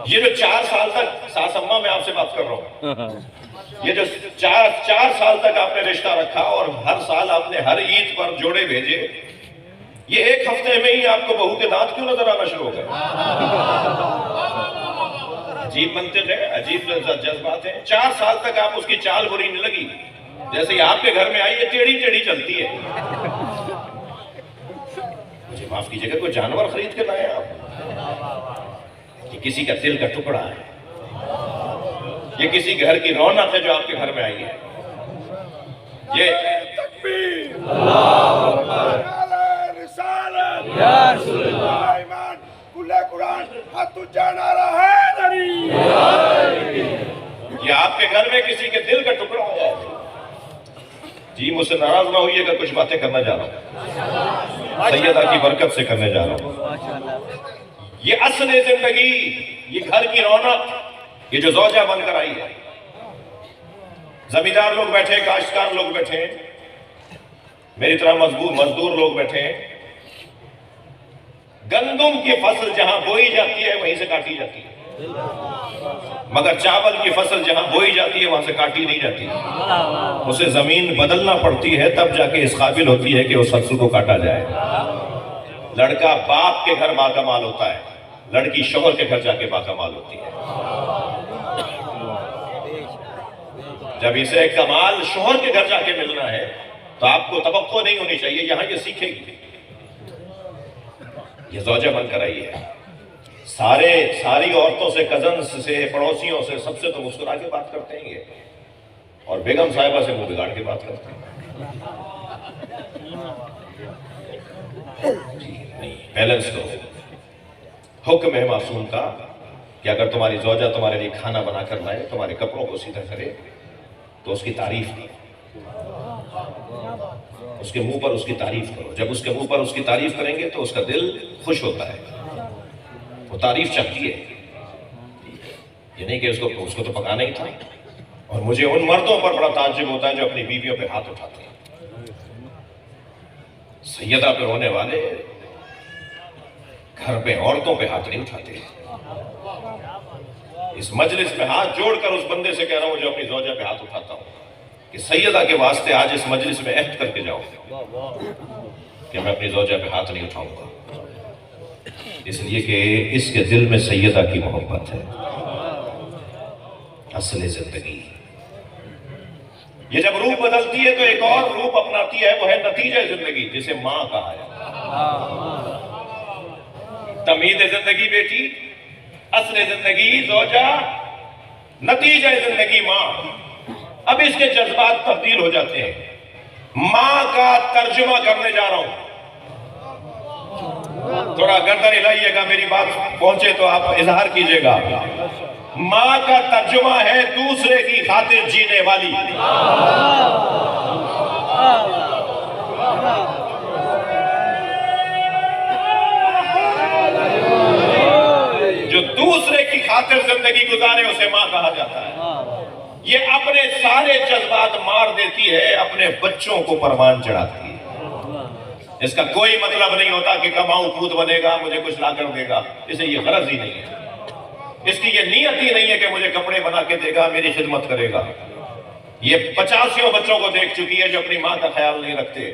[SPEAKER 4] یہ جو 4 سال تک ساس اماں میں آپ سے بات کر رہا ہوں، یہ جو چار سال تک آپ نے رشتہ رکھا اور ہر سال آپ نے ہر عید پر جوڑے بھیجے، یہ ایک ہفتے میں ہی آپ کو بہو کے دانت کیوں نظر آنا شروع ہو گئے؟ عجیب منطق ہے، عجیب جذبات ہیں۔ 4 سال تک آپ اس کی چال بری نہیں لگی، جیسے ہی آپ کے گھر میں آئی یہ ٹیڑھی ٹیڑھی چلتی ہے۔ مجھے معاف کیجیے گا، کوئی جانور خرید کے لائے آپ؟ یہ کسی کا دل کا ٹکڑا ہے، یہ کسی گھر کی رونق ہے جو آپ کے گھر میں آئی ہے۔ یہ
[SPEAKER 5] تکبیر، اللہ اکبر، رسالت یا رسول اللہ، ایمان کلے قرآن ہاتھ اونچا نعرہ حیدری۔
[SPEAKER 4] یہ آپ کے گھر میں کسی کے دل کا ٹکڑا ہو جائے۔ جی مجھ سے ناراض نہ ہوئیے گا، کچھ باتیں کرنا جا رہا ہوں، سیدہ کی برکت سے کرنے جا رہا ہوں۔ یہ اصل زندگی، یہ گھر کی رونق، یہ جو زوجہ بن کر آئی ہے۔ زمیندار لوگ بیٹھے، کاشتکار لوگ بیٹھے، میری طرح مزدور لوگ بیٹھے ہیں۔ گندم کی فصل جہاں بوئی جاتی ہے وہیں سے کاٹی جاتی ہے، مگر چاول کی فصل جہاں بوئی جاتی ہے وہاں سے کاٹی نہیں جاتی، اسے زمین بدلنا پڑتی ہے، تب جا کے اس قابل ہوتی ہے کہ اس فصل کو کاٹا جائے۔ لڑکا باپ کے گھر باکمال ہوتا ہے، لڑکی شوہر کے گھر جا کے باکمال ہوتی ہے۔ جب اسے کمال شوہر کے گھر جا کے ملنا ہے تو آپ کو توقع نہیں ہونی چاہیے، یہاں یہ سیکھے گی۔ یہ زوجہ بن کر آئی ہے، ساری عورتوں سے، کزنز سے، پڑوسیوں سے، سب سے تو مسکرا کے بات کرتے ہیں یہ، اور بیگم صاحبہ سے منہ بگاڑ کے بات کرتے ہیں۔ جی نہیں، بیلنس کرو۔ حکم ہے معصوم کا کہ اگر تمہاری زوجہ تمہارے لیے کھانا بنا کر لائے، تمہارے کپڑوں کو سیدھا کرے، تو اس کی تعریف کی، اس کے منہ پر اس کی تعریف کرو۔ جب اس کے منہ پر اس کی تعریف کریں گے تو اس کا دل خوش ہوتا ہے، وہ تعریف چاہتی ہے۔ یہ نہیں کہ اس کو تو پکانا ہی تھا۔ اور مجھے ان مردوں پر بڑا تعجب ہوتا ہے جو اپنی بیویوں پہ ہاتھ اٹھاتے ہیں۔ سیدہ پہ رونے والے گھر پہ عورتوں پہ ہاتھ نہیں اٹھاتے۔ اس مجلس میں ہاتھ جوڑ کر اس بندے سے کہہ رہا ہوں جو اپنی زوجہ پہ ہاتھ اٹھاتا ہوں کہ سیدہ کے واسطے آج اس مجلس میں عہد کر کے جاؤ کہ میں اپنی زوجہ پہ ہاتھ نہیں اٹھاؤں گا، اس لیے کہ اس کے دل میں سیدہ کی محبت ہے، اصل زندگی۔ یہ جب روپ بدلتی ہے تو ایک اور روپ اپناتی ہے، وہ ہے نتیجہ زندگی، جسے ماں کہا ہے۔ تمہید زندگی بیٹی، اصل زندگی زوجہ، نتیجہ زندگی ماں۔ اب اس کے جذبات تبدیل ہو جاتے ہیں۔ ماں کا ترجمہ کرنے جا رہا ہوں، تھوڑا گردن ہلائیے گا، میری بات پہنچے تو آپ اظہار کیجئے گا۔ ماں کا ترجمہ ہے دوسرے کی خاطر جینے والی۔ جو دوسرے کی خاطر زندگی گزارے اسے ماں کہا جاتا ہے۔ یہ اپنے سارے جذبات مار دیتی ہے، اپنے بچوں کو پروان چڑھاتی ہے۔ اس کا کوئی مطلب نہیں ہوتا کہ کماؤں خود بنے گا، مجھے کچھ لا کر دے گا، اسے یہ غرض ہی نہیں ہے۔ اس کی یہ نیت ہی نہیں ہے کہ مجھے کپڑے بنا کے دے گا، میری خدمت کرے گا۔ یہ 85 بچوں کو دیکھ چکی ہے جو اپنی ماں کا خیال نہیں رکھتے۔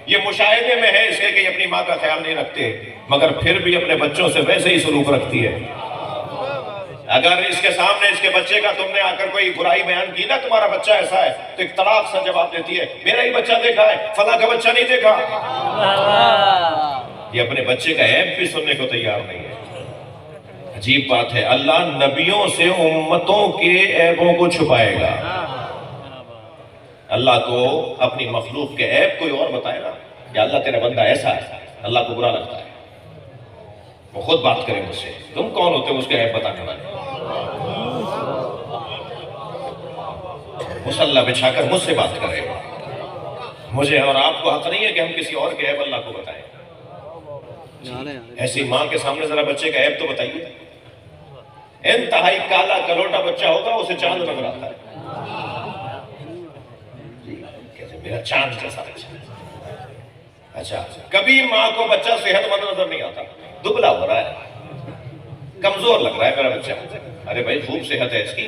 [SPEAKER 4] یہ مشاہدے میں ہے اس کے کہ یہ اپنی ماں کا خیال نہیں رکھتے، مگر پھر بھی اپنے بچوں سے ویسے ہی سلوک رکھتی ہے۔ اگر اس کے سامنے اس کے بچے کا تم نے آ کر کوئی برائی بیان کی نا، تمہارا بچہ ایسا ہے، تو ایک طلاق سا جواب دیتی ہے، میرا ہی بچہ دیکھا ہے، فلاں کا بچہ نہیں دیکھا۔ یہ اپنے بچے کا عیب بھی سننے کو تیار نہیں ہے۔ عجیب بات ہے، اللہ نبیوں سے امتوں کے عیبوں کو چھپائے گا۔ اللہ کو اپنی مخلوق کے عیب کوئی اور بتائے نا، کہ اللہ تیرا بندہ ایسا ہے، اللہ کو برا لگتا ہے، وہ خود بات کریں مجھ سے، تم کون ہوتے اس کے عیب بتانے والے؟ مصلی بچھا کر مجھ سے بات کرے، مجھے اور آپ کو حق نہیں ہے کہ ہم کسی اور کے عیب اللہ کو بتائیں۔ ایسی ماں کے سامنے ذرا بچے کا عیب تو بتائیے۔ انتہائی کالا کلوٹا بچہ ہوگا، اسے چاند نظر آتا ہے، کہتے میرا چاند جیسا بچہ ہے۔ اچھا، کبھی ماں کو بچہ صحت مند نظر نہیں آتا، دبلا ہو رہا ہے، کمزور لگ رہا ہے میرا بچہ، ارے بھائی خوب صحت ہے اس کی،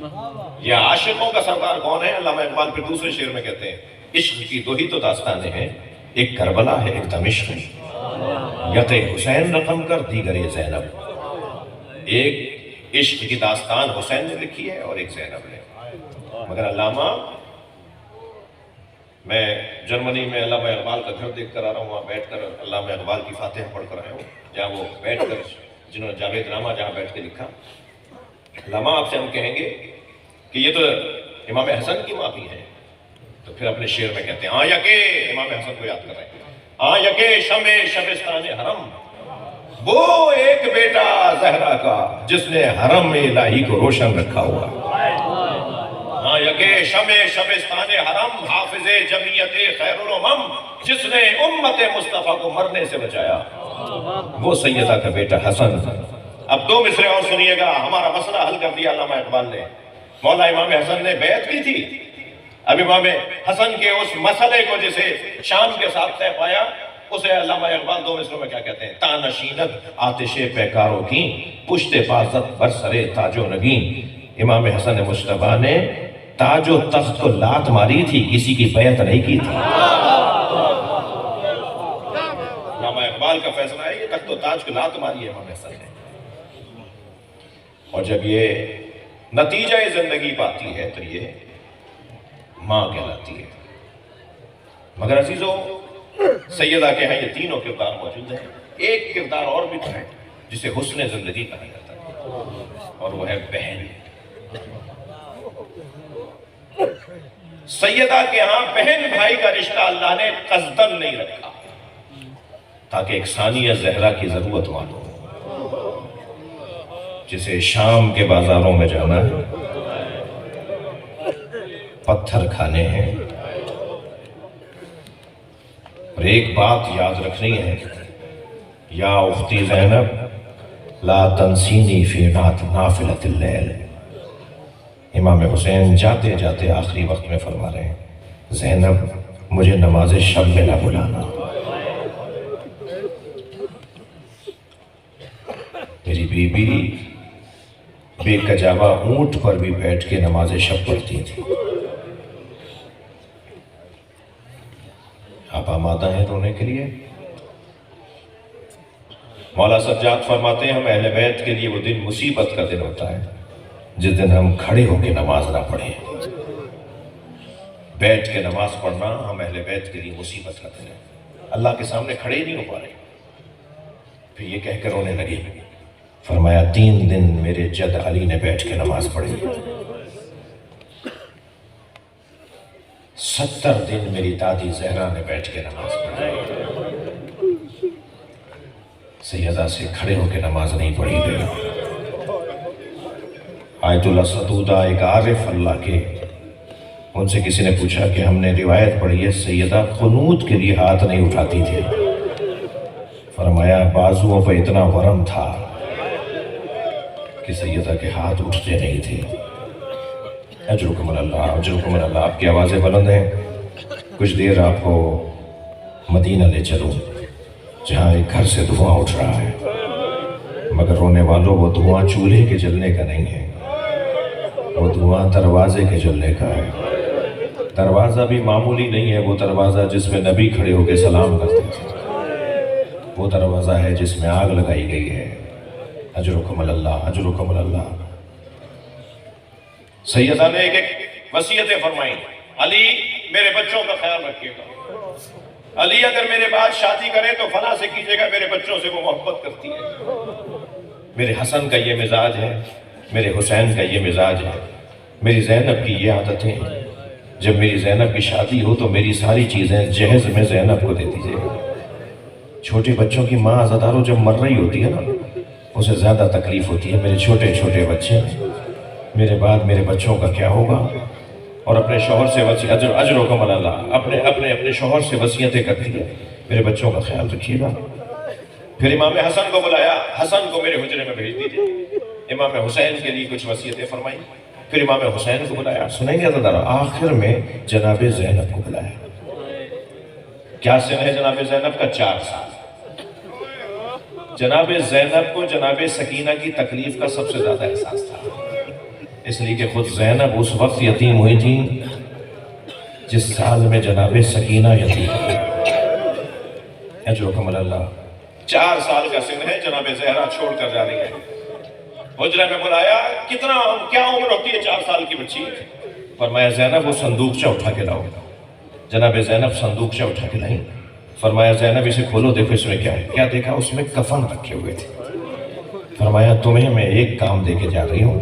[SPEAKER 4] یہ عاشقوں کا سردار کون ہے؟ علامہ اقبال پھر دوسرے شعر میں کہتے ہیں عشق کی دو ہی تو داستانیں ہیں، ایک کربلا ہے ایک دمشق ہے، یت حسین رقم کر دیگر زینب۔ ایک عشق کی داستان حسین نے لکھی ہے اور ایک زینب نے۔ مگر علامہ، میں جرمنی میں علامہ اقبال کا گھر دیکھ کر آ رہا ہوں، وہاں بیٹھ کر علامہ اقبال کی فاتحہ پڑھ کر آیا ہوں، جہاں وہ بیٹھ کر، جنہوں نے جاوید نامہ جہاں بیٹھ کے لکھا۔ علامہ آپ سے ہم کہیں گے کہ یہ تو امام حسن کی ماں بھی ہے، تو پھر اپنے شعر میں کہتے ہیں یکے، امام حسن کو یاد کر رہے ہیں، یکے شمع شبستان حرم، وہ ایک بیٹا زہرا کا جس نے حرم الہی کو روشن رکھا ہوا۔ یکے شمع شبستان حرم، حافظ جمعیت خیر الامم، جس نے امت مصطفیٰ کو مرنے سے بچایا، وہ سیدہ کا بیٹا حسن۔ اب دو مصرے اور سنیے گا، ہمارا مسئلہ حل کر دیا علامہ اقبال نے۔ مولا امام حسن نے بیعت کی تھی، اب امام حسن کے اس مسئلے کو جسے شام کے ساتھ طے پایا، اسے علامہ اقبال دو مصروں میں کیا کہتے ہیں؟ تانشینت آتش پیکاروں کی، پشت پازت برسرے تاج و نگین۔ امام حسن مجتبیٰ نے تاج و تخت کو لات ماری تھی، کسی کی بیعت نہیں کی تھی۔ علامہ اقبال کا فیصلہ ہے یہ تخت و تاج کو لات ماری ہے امام حسن نے۔ اور جب یہ نتیجہ زندگی پاتی ہے تو یہ ماں کہلاتی ہے۔ مگر عزیزو، سیدہ کے ہیں یہ تینوں کردار موجود ہیں، ایک کردار اور بھی ہے جسے حسن زندگی کہا جاتا ہے، اور وہ ہے بہن۔ سیدہ کے ہاں بہن بھائی کا رشتہ اللہ نے قصدن نہیں رکھا تاکہ ایک ثانیہ زہرا کی ضرورت معلوم ہو۔ جسے شام کے بازاروں میں جانا ہے، پتھر کھانے ہیں، اور ایک بات یاد رکھنی ہے، یا اختی زینب لا تنسینی فی نافلۃ اللیل۔ امام حسین جاتے جاتے آخری وقت میں فرما رہے ہیں، زینب مجھے نماز شب میں نہ بلانا۔ میری بیوی بے کجاوا اونٹ پر بھی بیٹھ کے نماز شب پڑھتی تھی۔ آپ آمادہ ہیں رونے کے لیے؟ مولا سجاد فرماتے ہیں ہم اہل بیت کے لیے وہ دن مصیبت کا دن ہوتا ہے جس دن ہم کھڑے ہو کے نماز نہ پڑھیں۔ بیٹھ کے نماز پڑھنا ہم اہل بیت کے لیے مصیبت کا دن ہے، اللہ کے سامنے کھڑے ہی نہیں ہو پا رہے۔ پھر یہ کہہ کر رونے لگے، فرمایا 3 دن میرے جد علی نے بیٹھ کے نماز پڑھی، 70 دن میری دادی زہرا نے بیٹھ کے نماز پڑھی، سیدہ سے کھڑے ہو کے نماز نہیں پڑھی گئی۔ آیت اللہ ستودہ ایک عارف اللہ کے، ان سے کسی نے پوچھا کہ ہم نے روایت پڑھی ہے سیدہ قنوت کے لیے ہاتھ نہیں اٹھاتی تھی، فرمایا بازوؤں پہ اتنا ورم تھا کہ سیدہ کے ہاتھ اٹھتے نہیں تھے۔ اجرکم اللہ، اجرکم اللہ۔ آپ کی آوازیں بلند ہیں، کچھ دیر آپ کو مدینہ لے چلوں جہاں ایک گھر سے دھواں اٹھ رہا ہے، مگر رونے والوں وہ دھواں چولہے کے جلنے کا نہیں ہے، وہ دھواں دروازے کے جلنے کا ہے۔ دروازہ بھی معمولی نہیں ہے، وہ دروازہ جس میں نبی کھڑے ہو کے سلام کرتے تھے، وہ دروازہ ہے جس میں آگ لگائی گئی ہے۔ اجرکم اللہ، اجرکم اللہ۔ سیدہ نے ایک وصیتیں فرمائیں، علی میرے بچوں کا خیال رکھیے گا، علی اگر میرے بعد شادی کرے تو فلاں سے کیجیے گا، میرے بچوں سے وہ محبت کرتی ہے۔ میرے حسن کا یہ مزاج ہے، میرے حسین کا یہ مزاج ہے، میری زینب کی یہ عادتیں ہیں۔ جب میری زینب کی شادی ہو تو میری ساری چیزیں جہیز میں زینب کو دے دیجیے گا۔ چھوٹے بچوں کی ماں عزاداروں جب مر رہی ہوتی ہے نا، اسے زیادہ تکلیف ہوتی ہے، میرے چھوٹے چھوٹے بچے ہیں، میرے بعد میرے بچوں کا کیا ہوگا؟ اور اپنے شوہر سے اجرکم اللہ، اپنے شوہر سے وصیتیں کرتی ہے، میرے بچوں کا خیال رکھیے گا۔ پھر امام حسن کو بلایا، حسن کو میرے حجرے میں بھیج دیجیے۔ امام حسین کے لیے کچھ وصیتیں فرمائیں۔ پھر امام حسین کو بلایا، سنیں گے عزادارہ، آخر میں جناب زینب کو بلایا۔ کیا سن ہے جناب زینب کا؟ 4 سال۔ جناب زینب کو جناب سکینہ کی تکلیف کا سب سے زیادہ احساس تھا۔ اس لیے کہ خود زینب اس وقت یتیم ہوئی تھی جس سال میں جناب سکینہ یتیم ہوئی. اجرکم اللہ. 4 سال کا سن ہے، جناب زہرا چھوڑ کر جا رہی ہے. حجرے میں بلایا، کیا عمر ہوتی ہے 4 سال کی بچی؟ فرمایا زینب وہ صندوقچہ اٹھا کے لاؤ. جناب زینب صندوقچہ اٹھا کے لائیں. فرمایا زینب اسے کھولو، دیکھو اس میں کیا ہے. کیا دیکھا؟ اس میں کفن رکھے ہوئے تھے. فرمایا تمہیں میں ایک کام دے کے جا رہی ہوں.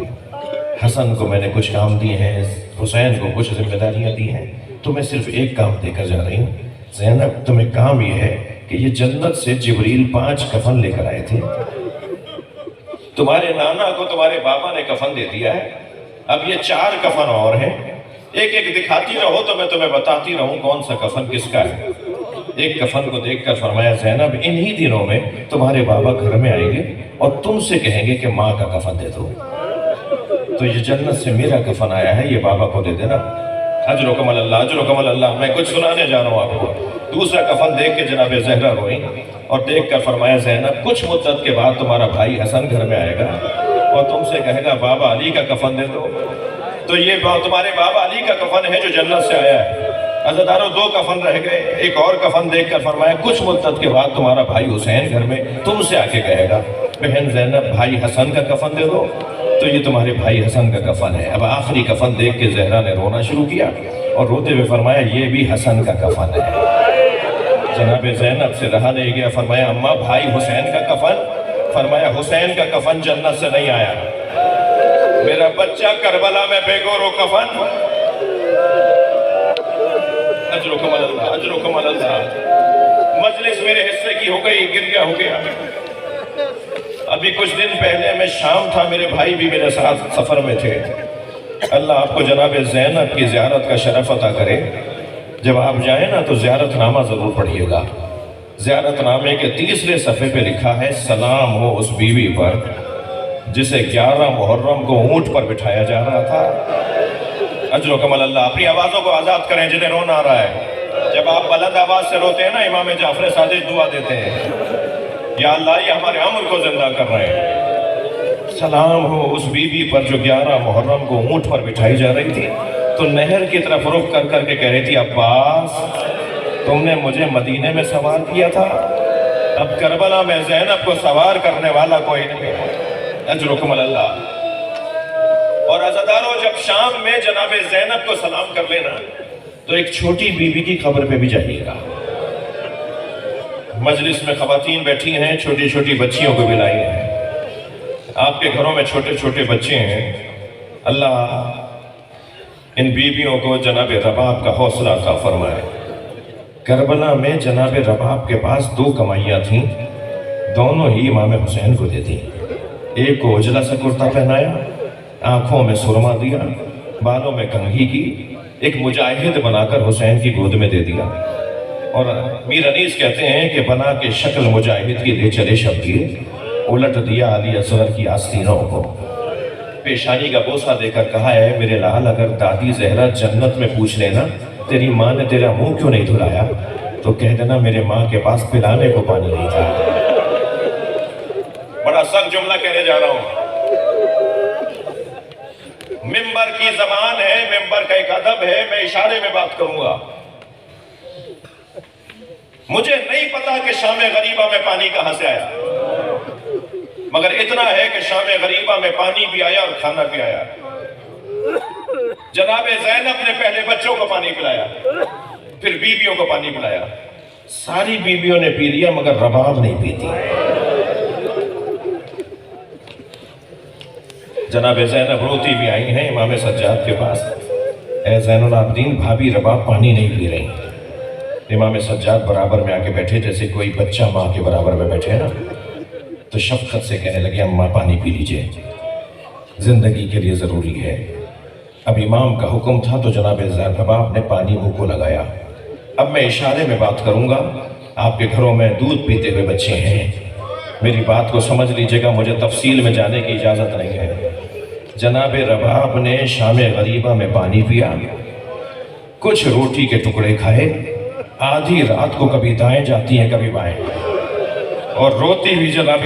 [SPEAKER 4] حسن کو میں نے کچھ کام دیے ہیں، حسین کو کچھ ذمہ داریاں دی ہیں، تمہیں صرف ایک کام دے کر جا رہی ہوں. زینب تمہیں کام یہ ہے کہ یہ جنت سے جبریل 5 کفن لے کر آئے تھے. تمہارے نانا کو تمہارے بابا نے کفن دے دیا ہے، اب یہ 4 کفن اور ہیں. ایک ایک دکھاتی رہو تو میں تمہیں بتاتی رہوں کون سا کفن کس کا ہے. ایک کفن کو دیکھ کر فرمایا زینب انہی دنوں میں تمہارے بابا گھر میں آئیں گے اور تم سے کہیں گے کہ ماں کا کفن دے دو. تو یہ جنت سے میرا کفن آیا ہے، یہ بابا کو دے دینا. اجرکم اللہ، اجرکم اللہ. میں کچھ سنانے جا رہا ہوں آپ کو. دوسرا کفن دیکھ کے جناب زہرا روئی اور دیکھ کر فرمایا زینب کچھ مدت کے بعد تمہارا بھائی حسن گھر میں آئے گا اور تم سے کہے گا بابا علی کا کفن دے دو. تو یہ تمہارے بابا علی کا کفن ہے جو جنت سے آیا ہے. عزادارو 2 کفن رہ گئے. ایک اور کفن دیکھ کر فرمایا کچھ مدت کے بعد تمہارا بھائی حسین گھر میں تم سے آ کے کہے گا بہن زینب بھائی حسن کا کفن دے دو. تو یہ تمہارے بھائی حسن کا کفن ہے. اب آخری کفن دیکھ کے زہرا نے رونا شروع کیا اور روتے ہوئے فرمایا یہ بھی حسن کا کفن ہے. جناب زینب سے رہا نہیں گیا. فرمایا اماں بھائی حسین کا کفن؟ فرمایا حسین کا کفن جنت سے نہیں آیا، میرا بچہ کربلا میں بے گور و کفن. اجرکم اللہ، اجرکم اللہ. مجلس میرے حصے کی ہو گئی، گریا ہو گیا. ابھی کچھ دن پہلے میں شام تھا، میرے بھائی بھی میرے ساتھ سفر میں تھے. اللہ آپ کو جناب زینب کی زیارت کا شرف عطا کرے. جب آپ جائیں نا تو زیارت نامہ ضرور پڑھیے گا. زیارت نامے کے 3 صفحے پہ لکھا ہے سلام ہو اس بیوی پر جسے 11 محرم کو اونٹ پر بٹھایا جا رہا تھا. اجرکم اللہ. اپنی آوازوں کو آزاد کریں جنہیں رونا آ رہا ہے. جب آپ بلند آواز سے روتے ہیں نا امام جعفر صادق دعا دیتے ہیں یا اللہ یہ ہمارے عمر کو زندہ کر رہے ہیں. سلام ہو اس بیوی پر جو 11 محرم کو اونٹ پر بٹھائی جا رہی تھی تو نہر کی طرف رخ کر کر کے کہہ رہی تھی عباس تم نے مجھے مدینے میں سوار کیا تھا، اب کربلا میں زینب کو سوار کرنے والا کوئی نہیں. اجرکم اللہ. اور عزادارو جب شام میں جناب زینب کو سلام کر لینا تو ایک چھوٹی بیوی کی قبر پہ بھی جائیے گا. مجلس میں خواتین بیٹھی ہیں، چھوٹی چھوٹی بچیوں کو بھی لائی ہیں. آپ کے گھروں میں چھوٹے چھوٹے بچے ہیں. اللہ ان بیویوں کو جناب رباب کا حوصلہ عطا فرمائے. کربلا میں جناب رباب کے پاس 2 کمائیاں تھیں، دونوں ہی امام حسین کو دے دی. ایک کو اجلا سے کرتا پہنایا، آنکھوں میں سرما دیا، بالوں میں کنگھی کی، ایک مجاہد بنا کر حسین کی گود میں دے دیا. اور میر انیس کہتے ہیں کہ بنا کے شکل مجاہد کی لے چلے شبگیر، الٹ دیا علی اصغر کی آستینوں کو. پیشانی کا بوسہ دے کر کہا ہے میرے لال اگر دادی زہرا جنت میں پوچھ لینا تیری ماں نے تیرا منہ کیوں نہیں دھلایا تو کہہ دینا میرے ماں کے پاس پلانے کو پانی نہیں تھا. بڑا سخت جملہ کہنے جا رہا ہوں. ممبر کی زبان ہے، ممبر کا ایک ادب ہے، میں اشارے میں بات کروں گا. مجھے نہیں پتا کہ شام غریبہ میں پانی کہاں سے آیا، مگر اتنا ہے کہ شام غریبہ میں پانی بھی آیا اور کھانا بھی آیا. جناب زینب نے پہلے بچوں کو پانی پلایا، پھر بیویوں کو پانی پلایا. ساری بیویوں نے پی لیا مگر رباب نہیں پیتی. جناب زینب روتی بھی آئی ہیں امام سجاد کے پاس. اے زین العابدین بھابی رباب پانی نہیں پی رہی. امام سجاد برابر میں آ کے بیٹھے جیسے کوئی بچہ ماں کے برابر میں بیٹھے نا، تو شفقت سے کہنے لگے اماں پانی پی لیجئے، زندگی کے لیے ضروری ہے. اب امام کا حکم تھا تو جناب رباب نے پانی منہ کو لگایا. اب میں اشارے میں بات کروں گا. آپ کے گھروں میں دودھ پیتے ہوئے بچے ہیں، میری بات کو سمجھ لیجئے گا، مجھے تفصیل میں جانے کی اجازت نہیں ہے. جناب رباب نے شام غریبہ میں پانی پیا، کچھ روٹی کے ٹکڑے کھائے، آدھی رات کو کبھی دائیں جاتی ہیں کبھی بائیں، اور روتی ہوئی جناب